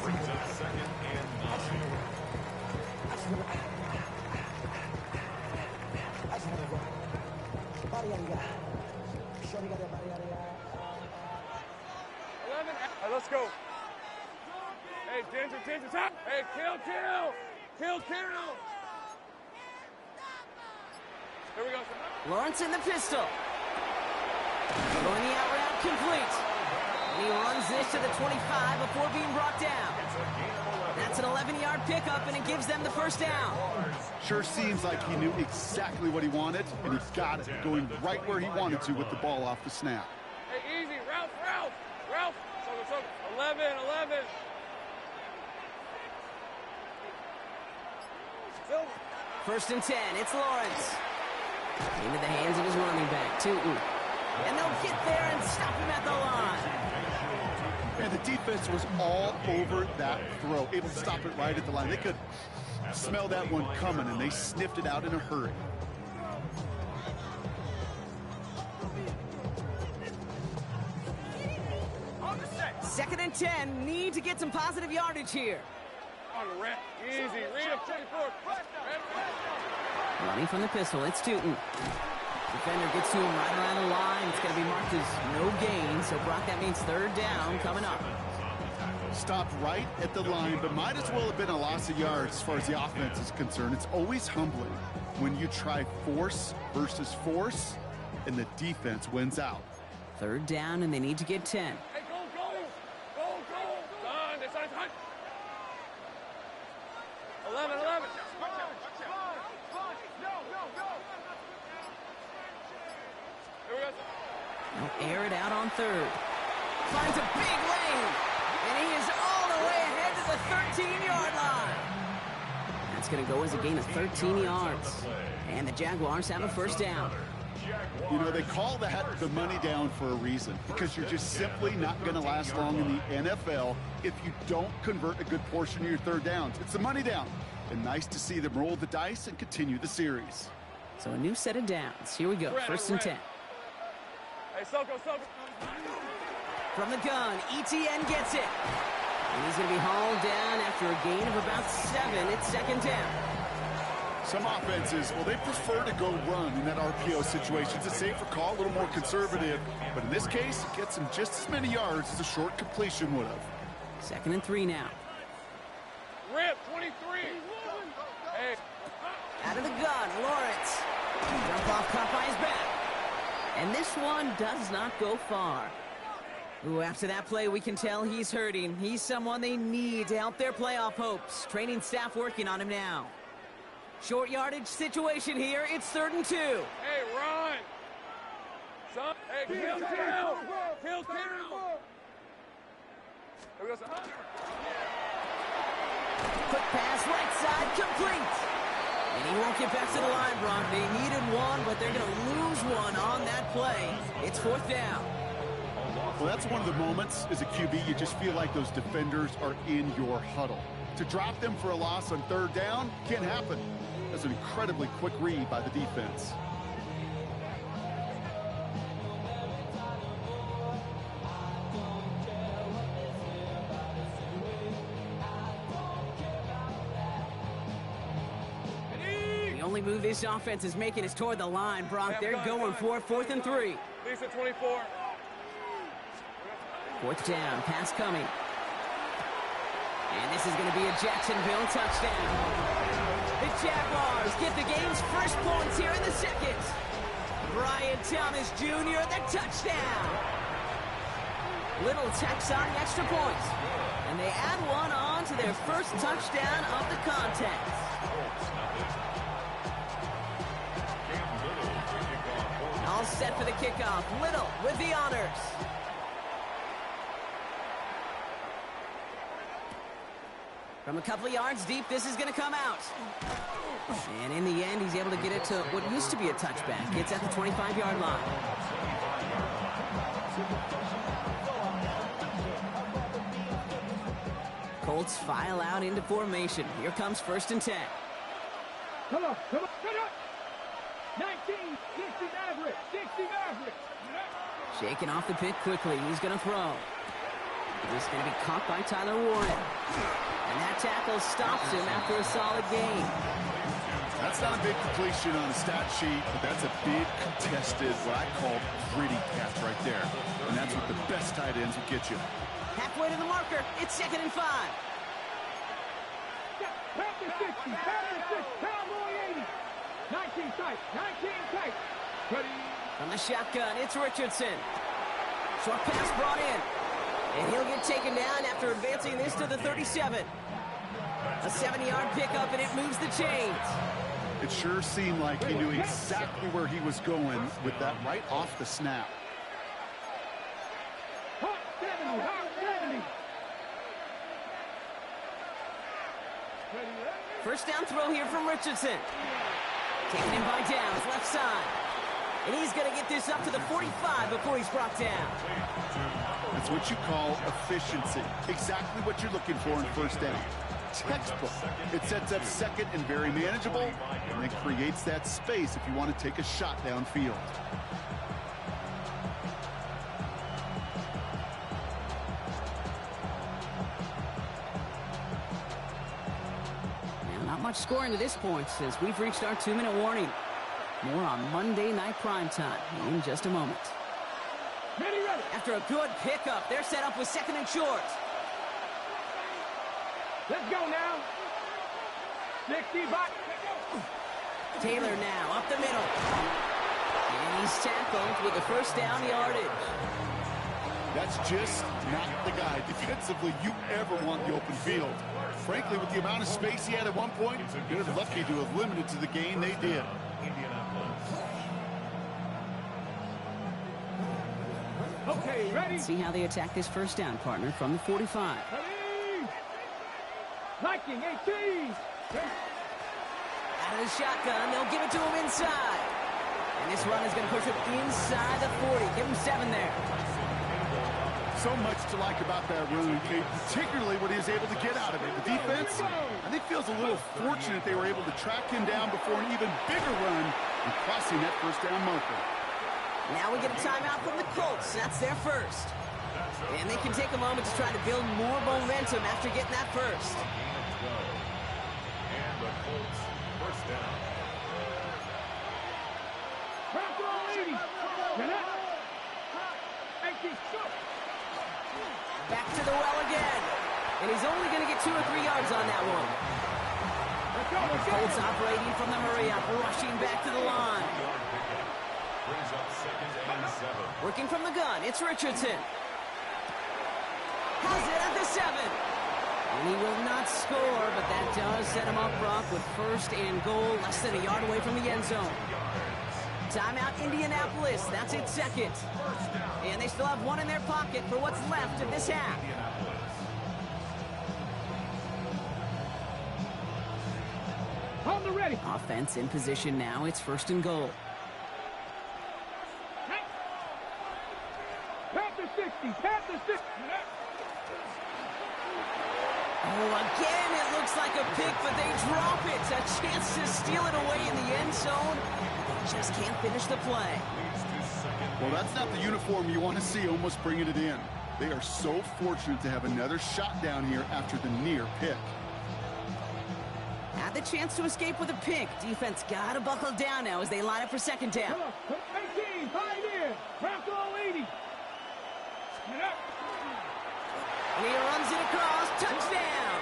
Brings up 2nd and 11. Hey, let's go. Hey, Ginger, top. Hey, kill. Here we go. Lawrence in the pistol. Going the out route complete. And he runs this to the 25 before being brought down. That's an 11-yard pickup, and it gives them the 1st down. Sure seems like he knew exactly what he wanted, and he got it, going right where he wanted to with the ball off the snap. Hey, easy. Ralph. So 11. 1st and 10. It's Lawrence. Into the hands of his running back, Tootin. And they'll get there and stop him at the line. And the defense was all over that throw, able to stop it right at the line. They could smell that one coming, and they sniffed it out in a hurry. Second and 10. Need to get some positive yardage here. On the rep. Easy. Read him. 24. Running from the pistol, it's Tootin. Defender gets to him right around the line. It's going to be marked as no gain. So, Brock, that means 3rd down coming up. Stopped right at the line, but might as well have been a loss of yards as far as the offense is concerned. It's always humbling when you try force versus force, and the defense wins out. 3rd down, and they need to get 10. Hey, go. Done. This side's hot. 11. Here we go. They'll air it out on 3rd. Finds a big lane, and he is all the way ahead to the 13-yard line. That's going to go as a gain of 13 yards. And the Jaguars have a 1st down. You know, they call that the money down for a reason, because you're just simply not going to last long in the NFL if you don't convert a good portion of your 3rd downs. It's the money down. And nice to see them roll the dice and continue the series. So a new set of downs. Here we go, 1st and 10. Hey, Soko. From the gun, ETN gets it. And he's going to be hauled down after a gain of about 7. It's 2nd down. Some offenses, well, they prefer to go run in that RPO situation. It's a safer call, a little more conservative. But in this case, it gets him just as many yards as a short completion would have. 2nd and 3 now. Rip, 23. Hey. Out of the gun, Lawrence. Jump off caught by his back. And this one does not go far. Ooh, after that play, we can tell he's hurting. He's someone they need to help their playoff hopes. Training staff working on him now. Short yardage situation here. It's 3rd and 2. Hey, run. Son. Hey, kill. Here we go, son. Quick pass, right side, complete. And he won't get back to the line, Brock. They needed one, but they're going to lose one on that play. It's 4th down. Well, that's one of the moments as a QB, you just feel like those defenders are in your huddle. To drop them for a loss on 3rd down can't happen. That's an incredibly quick read by the defense. The only move this offense is making is toward the line, Brock. They're going for it, 4th and 3. Lisa 24. 4th down, pass coming. And this is going to be a Jacksonville touchdown. The Jaguars get the game's first points here in the 2nd. Brian Thomas Jr., the touchdown. Little tacks on the extra point. And they add one on to their first touchdown of the contest. All set for the kickoff. Little with the honors. From a couple of yards deep, this is going to come out. And in the end, he's able to get it to what used to be a touchback. It's at the 25-yard line. Colts file out into formation. Here comes 1st and 10. Come on, come on, come on. 19, 60 Maverick, 60 Maverick. Shaking off the pick quickly. He's going to throw. This is going to be caught by Tyler Warren. And that tackle stops him after a solid gain. That's not a big completion on the stat sheet, but that's a big contested, what I call gritty catch right there. And that's what the best tight ends will get you. Halfway to the marker. It's 2nd and 5. Panther 60, Panther 6, Cowboy 80. 19 tight, 19 tight. Ready. From the shotgun, it's Richardson. Short pass brought in. And he'll get taken down after advancing this to the 37. A 7-yard pickup, and it moves the chains. It sure seemed like he knew exactly where he was going with that right off the snap. Hot 70, hot 70. Ready, ready. First down throw here from Richardson. Taken in by Downs, left side. And he's going to get this up to the 45 before he's brought down. That's what you call efficiency. Exactly what you're looking for in 1st down. Textbook. It sets up 2nd and very manageable, and it creates that space if you want to take a shot downfield. Not much scoring to this point since we've reached our 2-minute warning. More on Monday Night Primetime in just a moment. Ready, ready. After a good pickup, they're set up with 2nd and short. Let's go now. 60 back. Taylor now up the middle. And he's tackled with the 1st down yardage. That's just not the guy defensively you ever want the open field. Frankly, with the amount of space he had at one point, you're lucky to have limited to the gain they did. Okay, ready. See how they attack this 1st down, partner, from the 45. Ready. Liking 18. Out of the shotgun, they'll give it to him inside. And this run is going to push him inside the 40. Give him 7 there. So much to like about that run, Kate, particularly what he was able to get out of it. The defense, I think, feels a little fortunate they were able to track him down before an even bigger run and crossing that 1st down marker. Now we get a timeout from the Colts. That's their first. And they can take a moment to try to build more momentum after getting that first. And the Colts, 1st down. Back to the well again. And he's only going to get 2 or 3 yards on that one. The Colts operating from the hurry-up, rushing back to the line. Brings up 2nd and 7. Working from the gun, it's Richardson. Has it at the 7. And he will not score, but that does set him up, Brock, with 1st and goal, less than a yard away from the end zone. Timeout, Indianapolis. That's its 2nd. And they still have 1 in their pocket for what's left of this half. Come the ready. Offense in position now. It's 1st and goal. Tap the 60. Tap the 60. Oh, again, it looks like a pick, but they drop it. A chance to steal it away in the end zone. They just can't finish the play. Well, that's not the uniform you want to see almost bringing it in. They are so fortunate to have another shot down here after the near pick. Had the chance to escape with a pick. Defense got to buckle down now as they line up for 2nd down. 18, tight end. Wrap all 80. Get up. And he runs it across. Touchdown.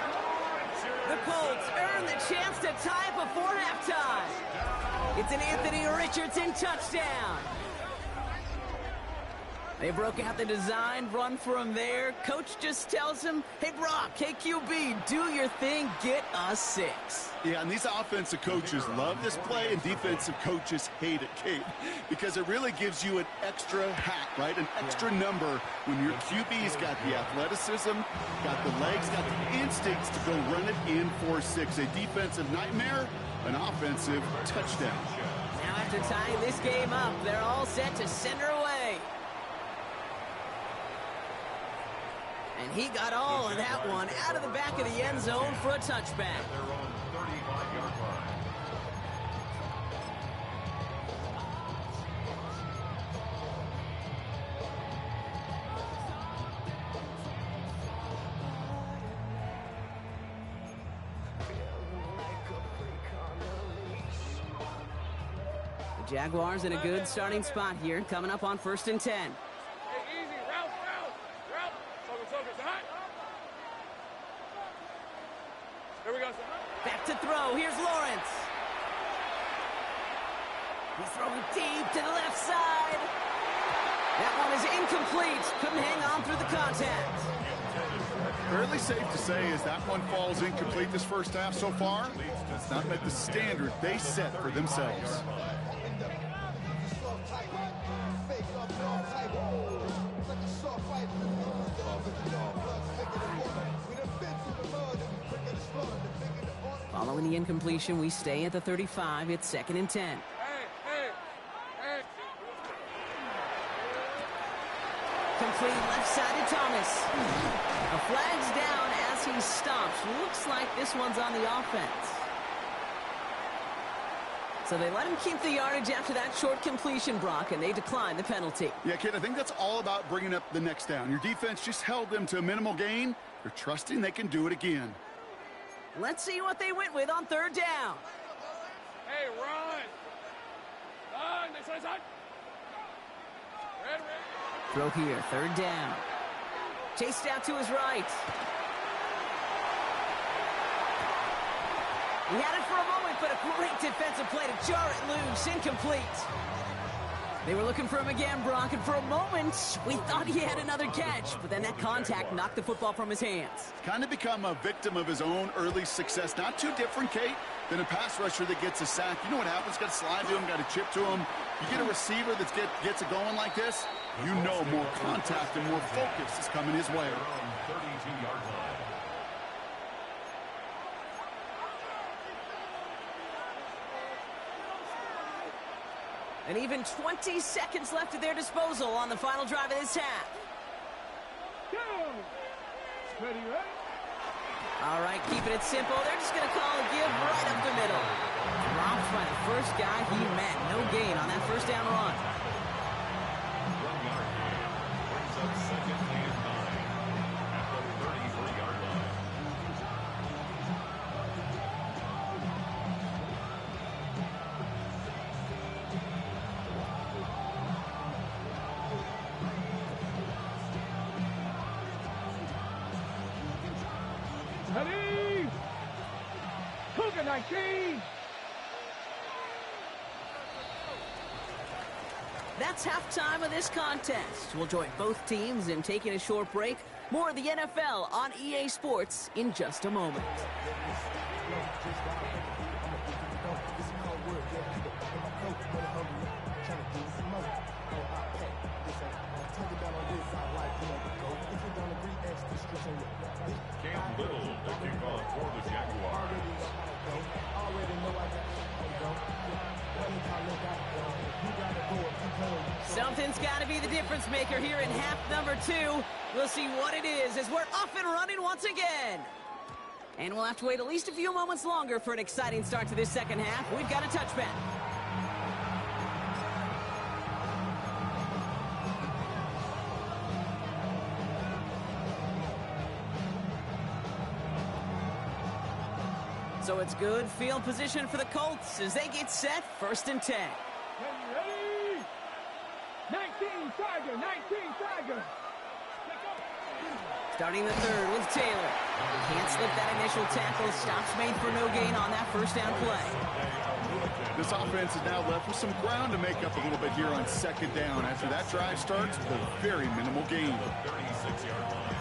The Colts earn the chance to tie it before halftime. It's an Anthony Richardson touchdown. They broke out the design run for him there. Coach just tells him, hey, Brock, hey, QB, do your thing, get us 6. Yeah, and these offensive coaches love this play, and defensive coaches hate it, Kate, because it really gives you an extra hat, right? An extra number when your QB's got the athleticism, got the legs, got the instincts to go run it in for 6. A defensive nightmare, an offensive touchdown. Now after tying this game up, they're all set to send her away. And he got all of that one out of the back of the end zone for a touchback. Their own 35-yard line. The Jaguars in a good starting spot here, coming up on 1st and 10. Hey, easy. Route. Focus. High. Here we go, sir. Back to throw. Here's Lawrence. He's throwing deep to the left side. That one is incomplete. Couldn't hang on through the contact. Fairly safe to say as that one falls incomplete this first half so far. It's not met the standard they set for themselves. Following the incompletion, we stay at the 35. It's 2nd and 10. Hey. Complete left side to Thomas. The flag's down as he stops. Looks like this one's on the offense. So they let him keep the yardage after that short completion, Brock, and they decline the penalty. Yeah, kid, I think that's all about bringing up the next down. Your defense just held them to a minimal gain. They're trusting they can do it again. Let's see what they went with on 3rd down. Hey, run. Next side. Red. Throw here, 3rd down. Chased out to his right. He had it for a moment, but a great defensive play to jar it loose. Incomplete. They were looking for him again, Brock, and for a moment, we thought he had another catch, but then that contact knocked the football from his hands. Kind of become a victim of his own early success. Not too different, Kate, than a pass rusher that gets a sack. You know what happens? Got to slide to him, got to chip to him. You get a receiver that gets it going like this, you know more contact and more focus is coming his way. Their own 32-yard line. And even 20 seconds left at their disposal on the final drive of this half. Go. Ready. All right, keeping it simple. They're just going to call a give right up the middle. Dropped by the first guy he met. No gain on that 1st down run. 1 yard gain brings up 2nd and 9 at the 33-yard line. Ready. Cougar 19. That's halftime of this contest. We'll join both teams in taking a short break. More of the NFL on EA Sports in just a moment. Cam Little, the kickoff for the Jaguars. Something's got to be the difference maker here in half number 2. We'll see what it is as we're off and running once again. And we'll have to wait at least a few moments longer for an exciting start to this second half. We've got a touchback. So it's good field position for the Colts as they get set, 1st and 10. Ready? 19 Tiger, 19 Tiger. Starting the third with Taylor. Can't slip that initial tackle. Stops made for no gain on that first down play. This offense is now left with some ground to make up a little bit here on 2nd down. After that drive starts with a very minimal gain. 36-yard line.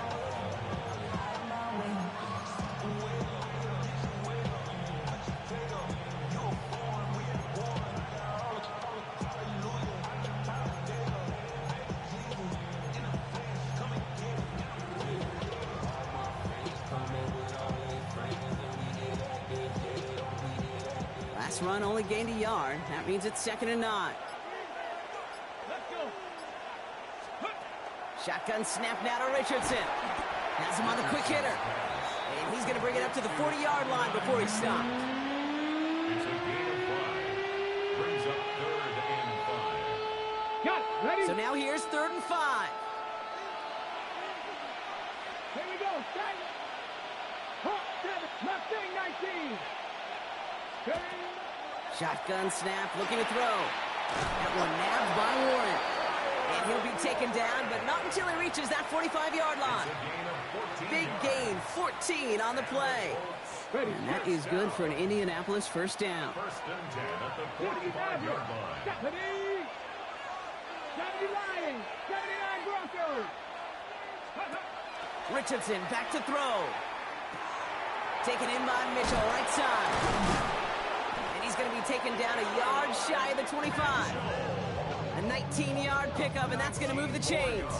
Last run only gained a yard. That means it's 2nd and 9. Let's go. Shotgun snap now to Richardson. Has him on the quick hitter. And he's going to bring it up to the 40-yard line before he stops. It's a gain of 5. Brings up 3rd and 5. Got it. Ready? So now here's 3rd and 5. Here we go. Start. Hawk 7. Mustang 19. Ready? Shotgun snap, looking to throw. That one nabbed by Warren. And he'll be taken down, but not until he reaches that 45-yard line. Big gain, 14 on the play. Ready. And that is good for an Indianapolis first down. 1st and 10 at the 45-yard line. Ready? 70 Lions. 79 Broncos. Richardson back to throw. Taken in by Mitchell, right side. He's going to be taken down a yard shy of the 25. A 19-yard pickup, and that's going to move the chains.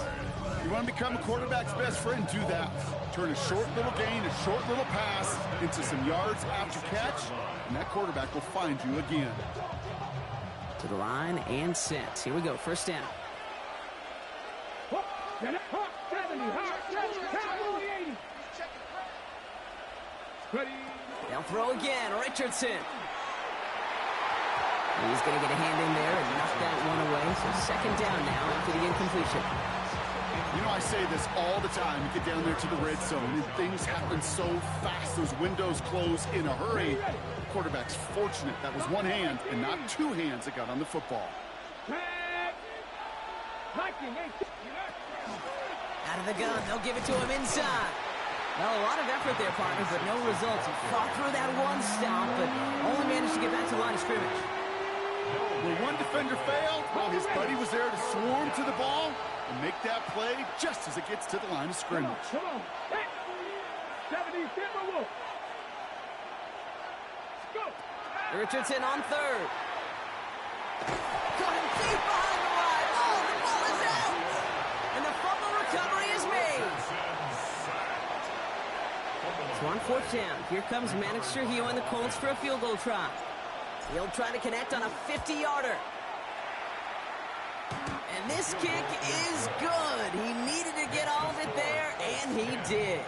You want to become a quarterback's best friend, do that. Turn a short little gain, a short little pass into some yards after catch, and that quarterback will find you again. To the line and set. Here we go, 1st down. Hawk 70. Hawk 70. Cowboy 80. Ready? They'll throw again, Richardson. He's going to get a hand in there and knock that one away. So 2nd down now after the incompletion. You know, I say this all the time. You get down there to the red zone, and things happen so fast. Those windows close in a hurry. The quarterback's fortunate. That was one hand and not 2 hands that got on the football. Out of the gun, they'll give it to him inside. Well, a lot of effort there, partner, but no results. He fought through that one stop, but only managed to get back to the line of scrimmage. When one defender failed, well, his buddy was there to swarm to the ball and make that play just as it gets to the line of scrimmage. Come on. Hey. 70 Timberwolves. Go. Richardson on 3rd. Got him deep behind the line. Oh, the ball is out. And the fumble recovery is made. So on 4th down, here comes Maddox Trujillo and the Colts for a field goal try. He'll try to connect on a 50-yarder. And this kick is good. He needed to get all of it there, and he did.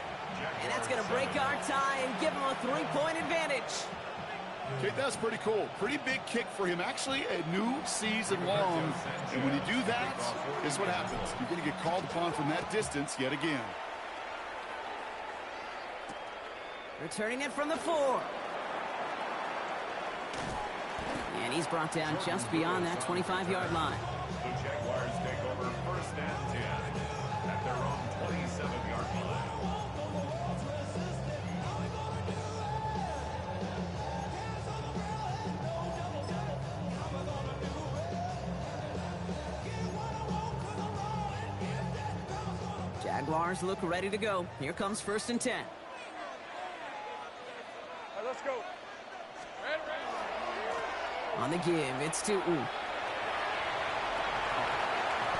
And that's going to break our tie and give him a 3-point advantage. Okay, that's pretty cool. Pretty big kick for him. Actually, a new season long. And when you do that, this is what happens. You're going to get called upon from that distance yet again. Returning it from the 4. And he's brought down just beyond that 25-yard line. The Jaguars take over 1st and 10 at their own 27-yard line. Jaguars look ready to go. Here comes 1st and 10. All right, let's go. Ready. On the give, it's to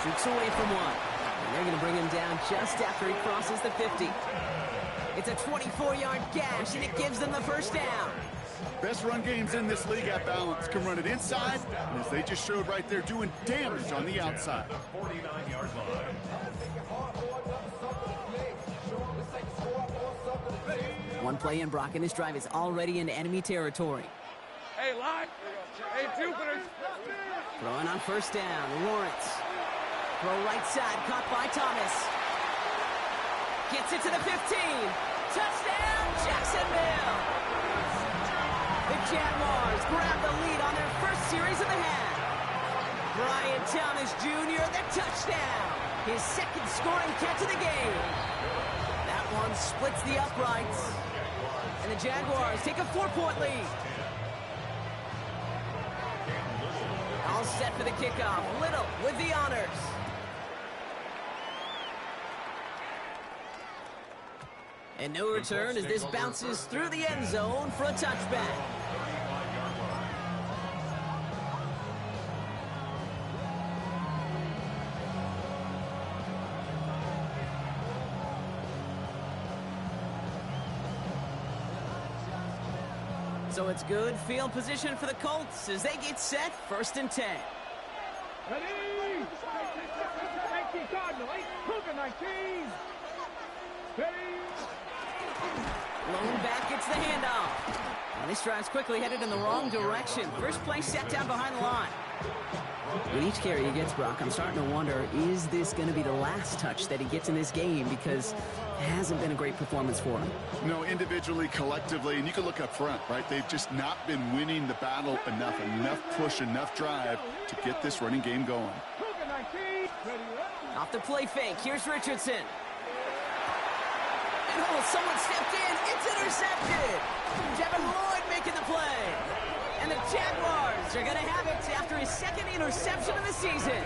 Jukes away from one. And they're going to bring him down just after he crosses the 50. It's a 24-yard gash, and it gives them the 1st down. best run games in this league at balance can run it inside, and as they just showed right there, doing damage on the outside. 49-yard line. One play in, Brock, and this drive is already into enemy territory. Hey, line. Hey, Jupiter. Throwing on first down, Lawrence. Throw right side, caught by Thomas. Gets it to the 15. Touchdown, Jacksonville! The Jaguars grab the lead on their first series of the half. Brian Thomas Jr., the touchdown. His second scoring catch of the game. That one splits the uprights. And the Jaguars take a 4-point lead. All set for the kickoff. Little with the honors. And no return as this bounces through the end zone for a touchback. So it's good field position for the Colts as they get set, 1st and 10. Ready? 19 Cardinal, 8, Cougar 19. Ready? Lone back gets the handoff. And this drive's quickly headed in the wrong direction. First play set down behind the line. With each carry he gets, Brock, I'm starting to wonder, is this going to be the last touch that he gets in this game? Because it hasn't been a great performance for him. No, individually, collectively, and you can look up front, right? They've just not been winning the battle enough push, enough drive to get this running game going. Cougar 19. Ready? Off the play fake, here's Richardson. And someone stepped in, it's intercepted. Devin Lloyd making the play. And the Jaguars are going to have it after his second interception of the season.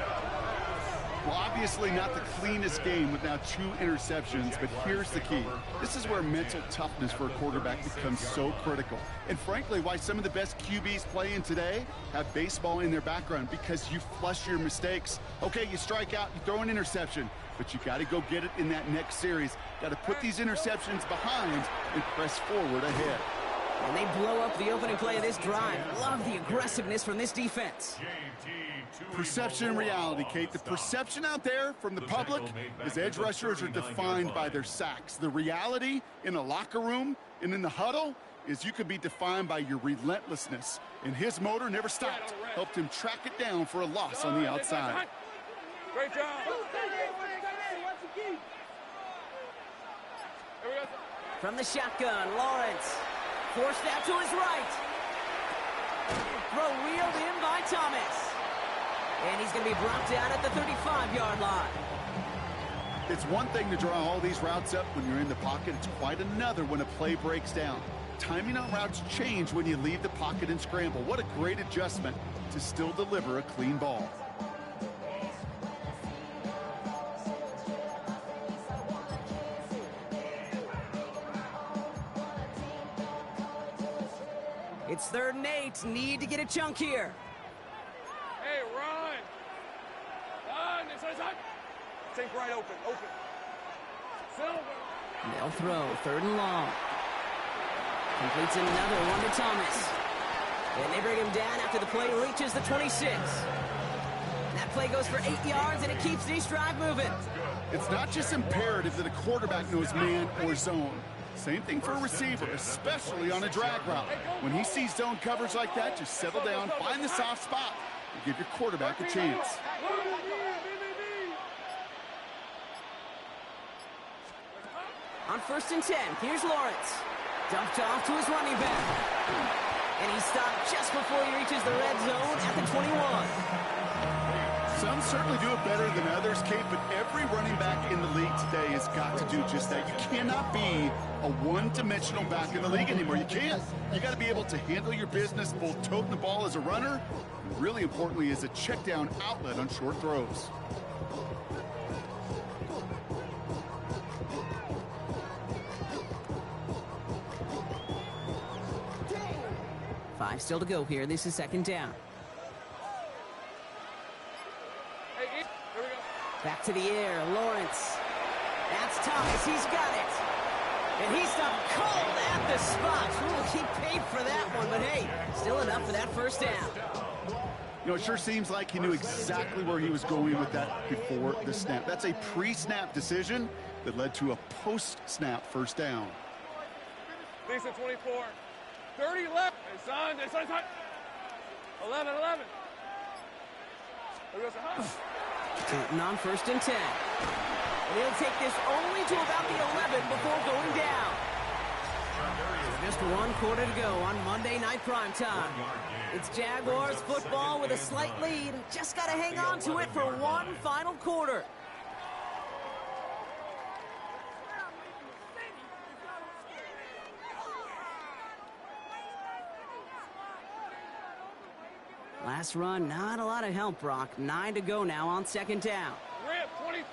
Well, obviously not the cleanest game with now 2 interceptions, but here's the key. This is where mental toughness for a quarterback becomes so critical. And frankly, why some of the best QBs playing today have baseball in their background, because you flush your mistakes. Okay, you strike out, you throw an interception, but you got to go get it in that next series. Got to put these interceptions behind and press forward ahead. And they blow up the opening play of this drive. Love the aggressiveness from this defense. Perception and reality, Kate. The perception out there from the public is edge rushers are defined by their sacks. The reality in a locker room and in the huddle is you could be defined by your relentlessness. And his motor never stopped. Helped him track it down for a loss on the outside. Great job. From the shotgun, Lawrence. Forced out to his right. Throw reeled in by Thomas. And he's going to be brought down at the 35-yard line. It's one thing to draw all these routes up when you're in the pocket. It's quite another when a play breaks down. Timing on routes change when you leave the pocket and scramble. What a great adjustment to still deliver a clean ball. It's 3rd and 8. Need to get a chunk here. Hey, run. Run. Inside. Take right open. Silver. They'll throw. 3rd and long. Completes another one to Thomas. And they bring him down after the play reaches the 26. That play goes for 8 yards, and it keeps this drive moving. It's not just imperative that a quarterback knows man or zone. Same thing for a receiver, especially on a drag route. When he sees zone coverage like that, just settle down, find the soft spot, and give your quarterback a chance. On 1st and 10, here's Lawrence. Dumped off to his running back. And he stopped just before he reaches the red zone at the 21. Some certainly do it better than others, Kate, but every running back in the league today has got to do just that. You cannot be a one-dimensional back in the league anymore. You can't. You got to be able to handle your business, both toting the ball as a runner, and really importantly, as a check-down outlet on short throws. Five still to go here. This is 2nd down. Hey, here we go. Back to the air, Lawrence. That's Thomas, he's got it. And he stopped cold at the spot. Ooh, he paid for that one, but hey, still enough for that first down. You know, it sure seems like he knew exactly where he was going with that before the snap. That's a pre-snap decision that led to a post-snap first down. Lisa, 24. 30 left. Hey, son. 11. There goes the hunt. Canton on 1st and 10. And he'll take this only to about the 11 before going down. So just 1 quarter to go on Monday Night Primetime. It's Jaguars football with a slight lead. Just got to hang on to it for one final quarter. Last run, not a lot of help, Brock. 9 to go now on 2nd down. Rip, 23.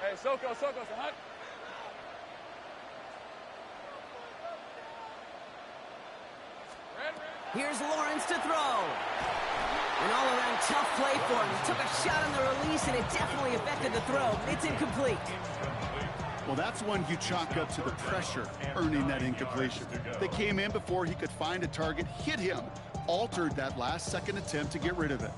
Hey, Soko, it's a hunt. Red. Here's Lawrence to throw. An all-around tough play for him. He took a shot on the release, and it definitely affected the throw. It's incomplete. Well, that's one you chalk up to the pressure earning that incompletion. They came in before he could find a target, hit him, altered that last-second attempt to get rid of it.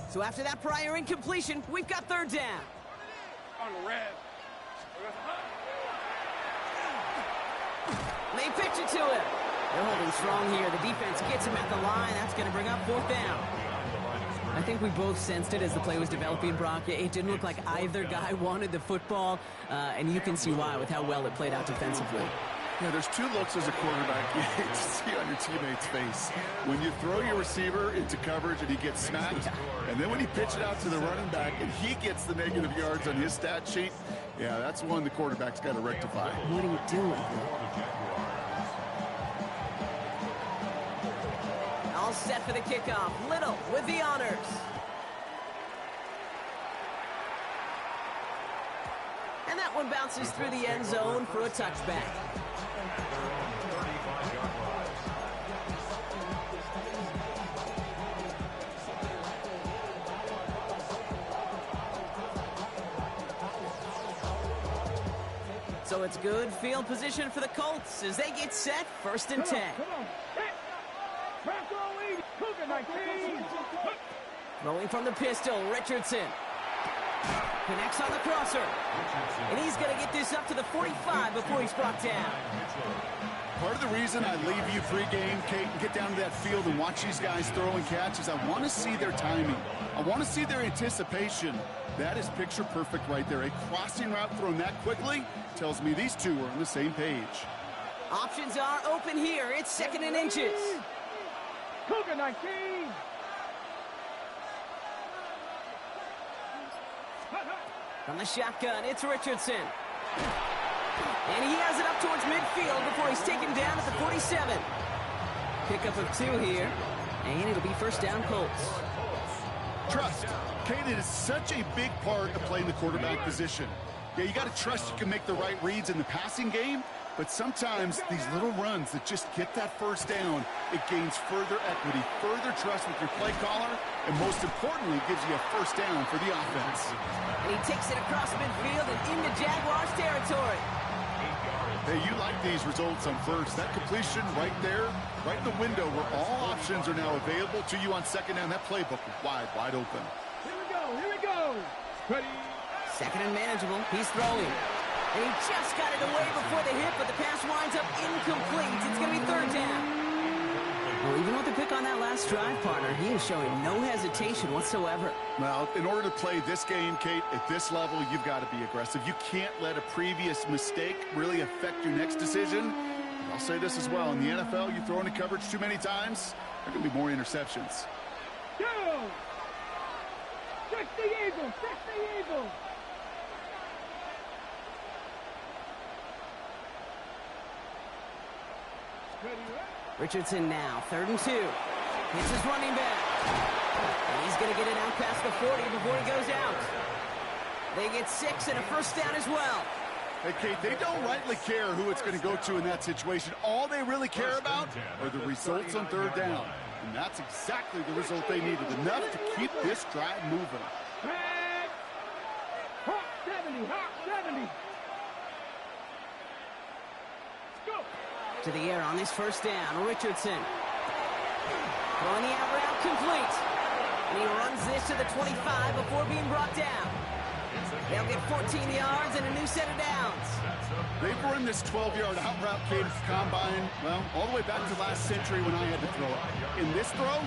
So after that prior incompletion, we've got 3rd down. On the red. There goes the hunt. They pitch it to him. They're holding strong here. The defense gets him at the line. That's going to bring up 4th down. I think we both sensed it as the play was developing, Brock. It didn't look like either guy wanted the football, and you can see why with how well it played out defensively. Yeah, there's 2 looks as a quarterback you hate to see on your teammate's face. When you throw your receiver into coverage and he gets smacked, and then when you pitch it out to the running back and he gets the negative yards on his stat sheet, yeah, that's one the quarterback's got to rectify. What are you doing? All set for the kickoff. Little with the honors. And that one bounces through the end zone for a touchback. So it's good field position for the Colts as they get set 1st and 10. Come on. Throwing from the pistol, Richardson. Connects on the crosser. And he's going to get this up to the 45 before he's brought down. Part of the reason I leave you pregame, Kate, and get down to that field and watch these guys throw and catch is I want to see their timing. I want to see their anticipation. That is picture perfect right there. A crossing route thrown that quickly tells me these two are on the same page. Options are open here. It's 2nd and inches. Cougar 19. From the shotgun, it's Richardson. And he has it up towards midfield before he's taken down at the 47. Pickup of 2 here. And it'll be 1st down Colts. Trust. Kate, it is such a big part of playing the quarterback position. Yeah, you got to trust you can make the right reads in the passing game, but sometimes these little runs that just get that 1st down, it gains further equity, further trust with your play caller, and most importantly, gives you a 1st down for the offense. And he takes it across midfield and into Jaguars territory. Hey, you like these results on 1st. That completion right there, right in the window where all options are now available to you on 2nd down. That playbook wide open. Here we go. Ready. 2nd and manageable. He's throwing. And he just got it away before the hit, but the pass winds up incomplete. It's going to be 3rd down. Well, even with the pick on that last drive, partner, he is showing no hesitation whatsoever. Well, in order to play this game, Kate, at this level, you've got to be aggressive. You can't let a previous mistake really affect your next decision. I'll say this as well. In the NFL, you throw into coverage too many times, there can be more interceptions. Go! Check the Eagle! Check the Eagle! Richardson now, 3rd and 2. It's his running back. And he's going to get it out past the 40 before he goes out. They get 6 and a 1st down as well. Hey, Kate, they don't rightly care who it's going to go to in that situation. All they really care about are the results on third down. And that's exactly the result they needed, enough to keep this drive moving. Hot 70, hot 70. Go. To the air on this first down, Richardson. Throwing the out route complete. And he runs this to the 25 before being brought down. They'll get 14 yards and a new set of downs. They've run this 12-yard out route, Kate, at the combine, well, all the way back to last century when I had to throw it. In this throw,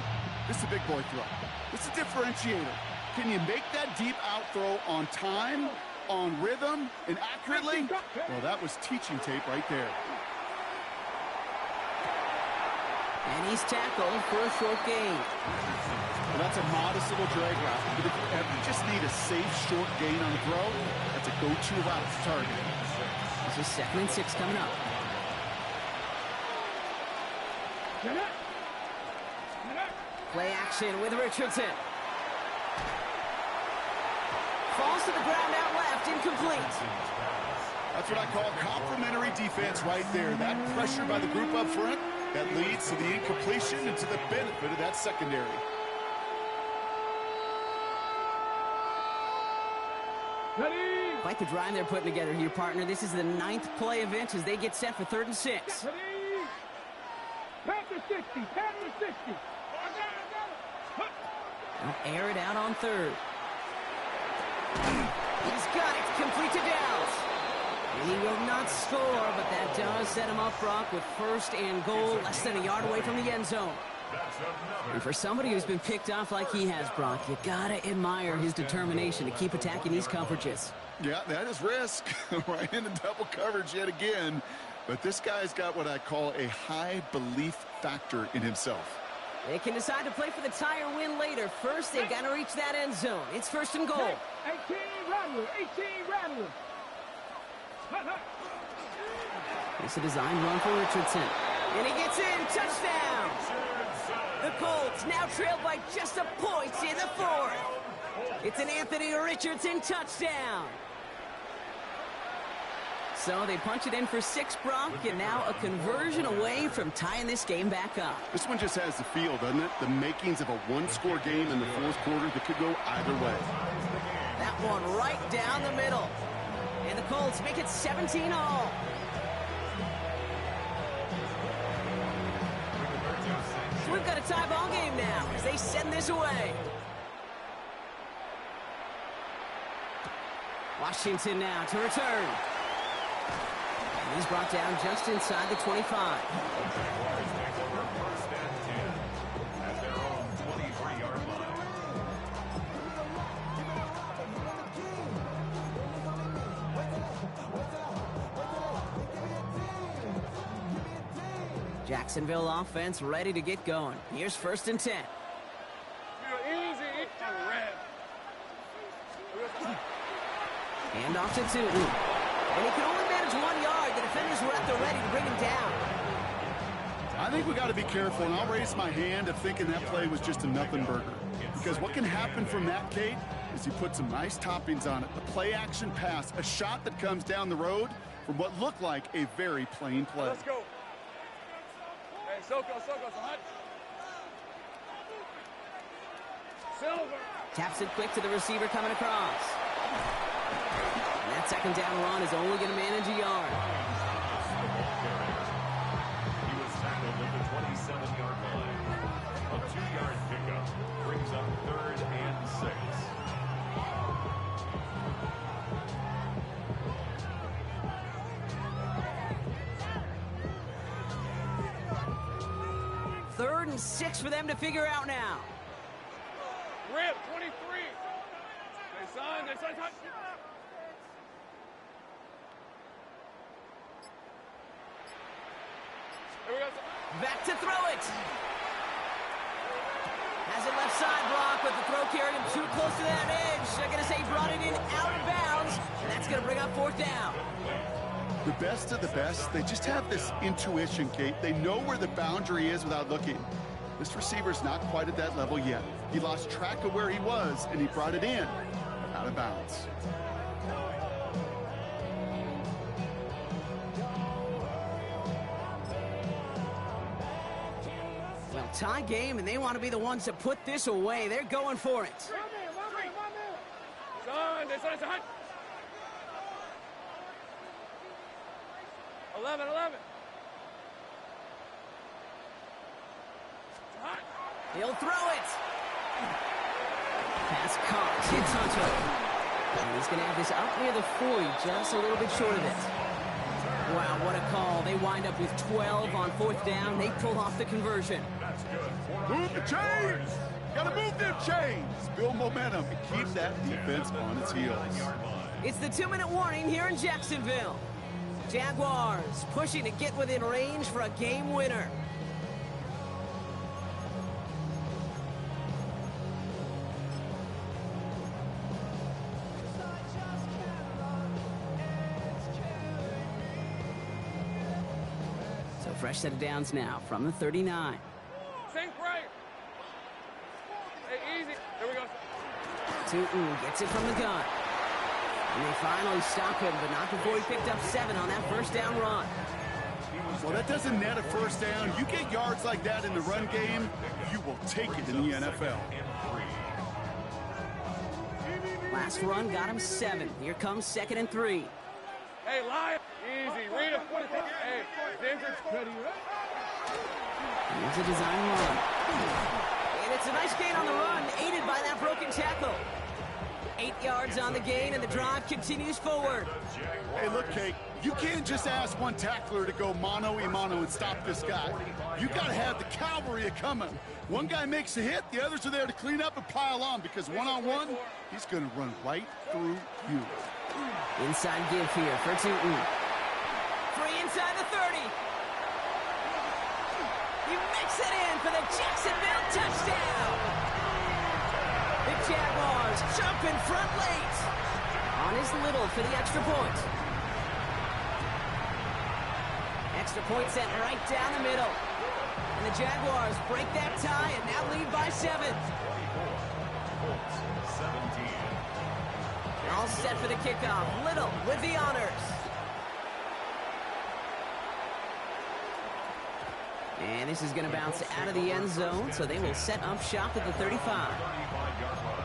this is a big boy throw. This is a differentiator. Can you make that deep out throw on time, on rhythm, and accurately? Well, that was teaching tape right there. And he's tackled for a short gain. Well, that's a modest little drag route. But if you ever just need a safe, short gain on the throw, that's a go-to route to target. This is 2nd and 6 coming up. Play action with Richardson. Falls to the ground out left, incomplete. That's what I call complimentary defense right there. That pressure by the group up front, that leads to the incompletion and to the benefit of that secondary. Ready. Quite the drive they're putting together here, partner. This is the 9th play of inch as they get set for 3rd and 6. Ready. Panther 60, Panther 60. They'll air it out on 3rd. He's got it, complete to Downs. And he will not score, but that does set him up, Brock, with 1st and goal, less than a yard away from the end zone. And for somebody who's been picked off like he has, Brock, you gotta admire his determination to keep attacking these coverages. Yeah, that is risk. Right into double coverage yet again. But this guy's got what I call a high belief factor in himself. They can decide to play for the tie or win later. First, they've got to reach that end zone. It's 1st and goal. 18 Rattler, 18 Rattler. It's a designed run for Richardson. And he gets in, touchdown! The Colts now trailed by just a point in the 4th. It's an Anthony Richardson touchdown. So they punch it in for 6, Brock, and now a conversion away from tying this game back up. This one just has the feel, doesn't it? The makings of a one-score game in the 4th quarter that could go either way. That one right down the middle. And the Colts make it 17 all. So we've got a tie ball game now as they send this away. Washington now to return. And he's brought down just inside the 25. At their own 23-yard line. Jacksonville offense ready to get going. Here's 1st and 10. Easy on the red. Hand off to Tootin. And he can only manage 1 yard. The defenders were at the ready to bring him down. I think we got to be careful, and I'll raise my hand of thinking that play was just a nothing burger. Because what can happen from that, Kate, is you put some nice toppings on it. A play-action pass, a shot that comes down the road from what looked like a very plain play. Let's go. Hey, Soko, so hot. Silver. Taps it quick to the receiver coming across. And that 2nd down run is only going to manage a yard. He was tackled at the 27-yard line. A 2-yard pickup brings up 3rd and 6. Third and 6 for them to figure out now. Rip, 23. They signed, touch. Here we go. Back to throw it. Has it left side, Brock, but the throw carried him too close to that edge. They're going to say he brought it in out of bounds, and that's going to bring up 4th down. The best of the best, they just have this intuition, Kate. They know where the boundary is without looking. This receiver's not quite at that level yet. He lost track of where he was, and he brought it in out of bounds. tie game, and they want to be the ones to put this away. They're going for it. Son, it's hot. 11. Hot. He'll throw it. Pass caught. Hits Hunter. And he's going to have this up near the 40, just a little bit short of it. Wow, what a call. They wind up with 12 on 4th down. They pull off the conversion. Move the chains! Gotta move them chains! Build momentum and keep that defense on its heels. It's the 2-minute warning here in Jacksonville. Jaguars pushing to get within range for a game winner. So fresh set of downs now from the 39. Sink right. Hey, easy. There we go. Tootin gets it from the gun. And they finally stop him, but not before he picked up 7 on that first down run. Well, that doesn't net a first down. You get yards like that in the run game, you will take it in the NFL. Last run got him 7. Here comes 2nd and 3. Hey, Lion. Easy. Read it. Hey, Denver's ready. Here's a design run. And it's a nice gain on the run, aided by that broken tackle. 8 yards on the gain, and the drive continues forward. Hey, look, Kate, you can't just ask one tackler to go mano-a-mano and stop this guy. You got to have the cavalry coming. One guy makes a hit, the others are there to clean up and pile on, because one-on-one, he's going to run right through you. Inside give here for Tootin. Free inside the 30. He makes it in for the Jacksonville touchdown. The Jaguars jump in front late. On his Little for the extra point. Extra point sent right down the middle. And the Jaguars break that tie and now lead by 7. 17. They're all set for the kickoff. Little with the honors. And this is going to bounce out of the end zone, so they will set up shop at the 35. 35-yard line.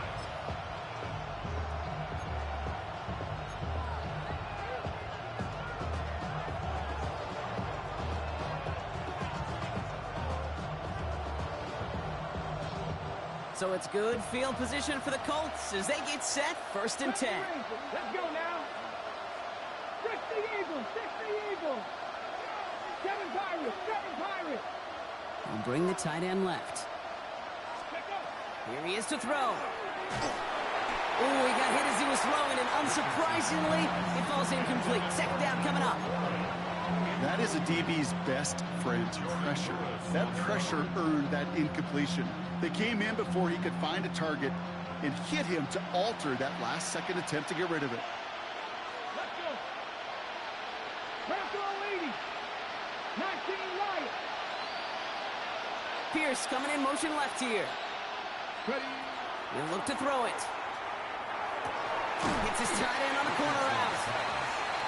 So it's good field position for the Colts as they get set, 1st and 10. Let's go now. 60 Eagles, 60 Eagles. 7 Pirates, 7 Pirates. And bring the tight end left. Here he is to throw. Oh, he got hit as he was throwing, and unsurprisingly, it falls incomplete. 2nd down coming up. That is a DB's best friend, pressure. That pressure earned that incompletion. They came in before he could find a target and hit him to alter that last-second attempt to get rid of it. Let's go. Press all 80. 19 right. Pierce coming in motion left here. Ready. He'll look to throw it. Gets his tight end on the corner out.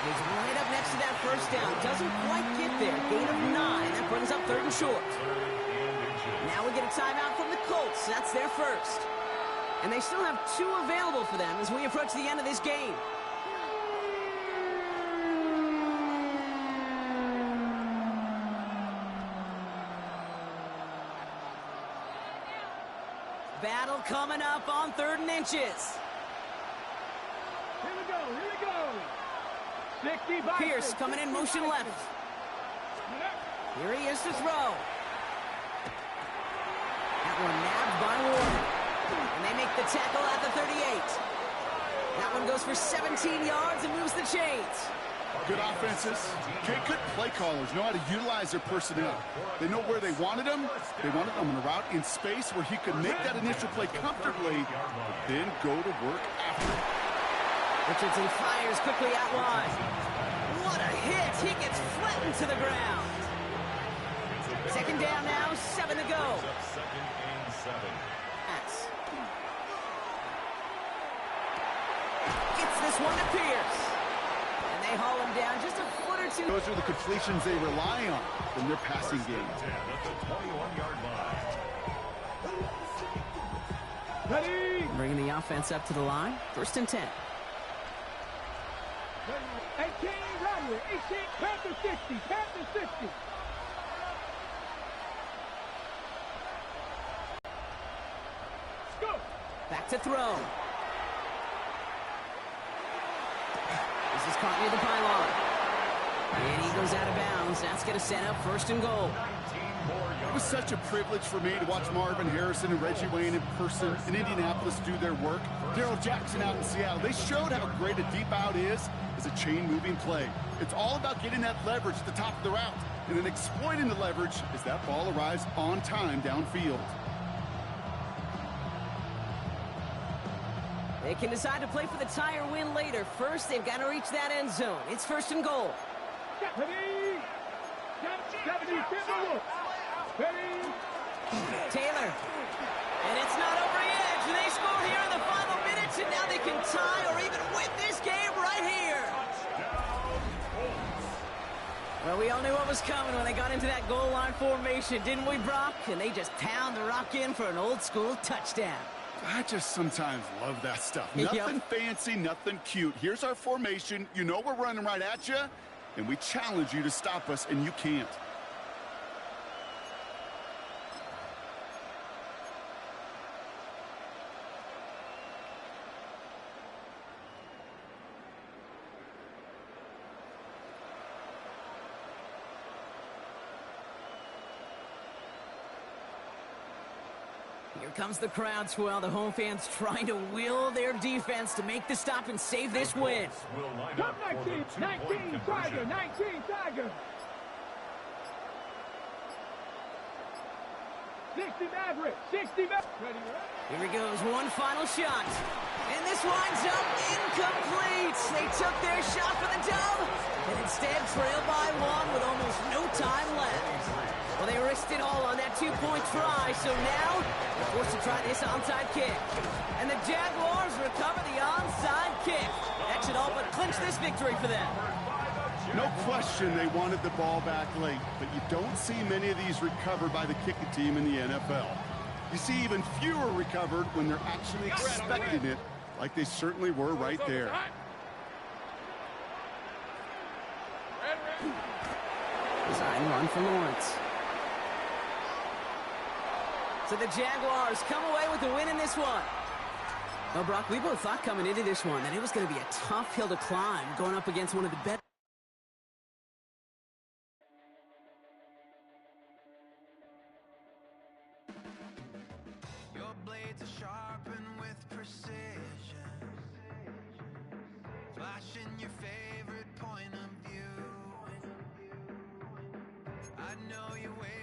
He's right up next to that first down. Doesn't quite get there. Gain of 9. That brings up 3rd and short. Now we get a timeout from the Colts. That's their first. And they still have 2 available for them as we approach the end of this game. Battle coming up on 3rd and inches. Here we go, here we go. 60 by Pierce 6, coming in 60 motion by left. 6. Here he is to throw. That one nabbed by Warren. And they make the tackle at the 38. That one goes for 17 yards and moves the chains. Good offenses. Good play callers know how to utilize their personnel. They know where they wanted him. They wanted him on a route in space where he could make that initial play comfortably, but then go to work after it. Richardson fires quickly out wide. What a hit! He gets flattened to the ground. 2nd down now, 7 to go. 2nd and 7. Pass. Gets this one to Pierce. And they haul him down just a foot or quarter two. Those are the completions they rely on in their passing game. 10 at the 21-yard line. Ready. Bringing the offense up to the line. 1st and 10. 18, right here. 18, Panther 60, Panther 60. Go. Back to throw. This is caught near the pylon. And he goes out of bounds. That's going to set up 1st and goal. 19 more It yards. was such a privilege for me to watch Marvin Harrison and Reggie Wayne in person in Indianapolis do their work. Darrell Jackson out in Seattle. They showed how great a deep out is as a chain-moving play. It's all about getting that leverage at the top of the route and then exploiting the leverage as that ball arrives on time downfield. They can decide to play for the tie or win later. First, they've got to reach that end zone. It's 1st and goal. Ready. 70, ready. Taylor. And it's not over the edge. They score here in the final minutes, and now they can tie or even win this game right here. Well, we all knew what was coming when they got into that goal line formation, didn't we, Brock? And they just pound the rock in for an old-school touchdown. I just sometimes love that stuff. Yep. Nothing fancy, nothing cute. Here's our formation. You know we're running right at you, and we challenge you to stop us, and you can't. Here comes the crowd swell. The home fans trying to will their defense to make the stop and save this win. Will line Come up for the 19, 2-point 19, Tiger, conversion. 19, Tiger. 60 Maverick, 60 Maverick. Ready, Here he goes, one final shot. And this winds up incomplete. They took their shot for the dub, and instead trailed by one with almost no time left. Well, they risked it all on that two-point try, so now they're forced to try this onside kick. And the Jaguars recover the onside kick. That should all but clinch this victory for them. No question they wanted the ball back late, but you don't see many of these recovered by the kicking team in the NFL. You see even fewer recovered when they're actually expecting it, like they certainly were right there. Design run for Lawrence. So the Jaguars come away with the win in this one. Well, Brock, we both thought coming into this one that it was going to be a tough hill to climb going up against one of the better. Your blades are sharpened with precision, flashing your favorite point of view. I know you're waiting.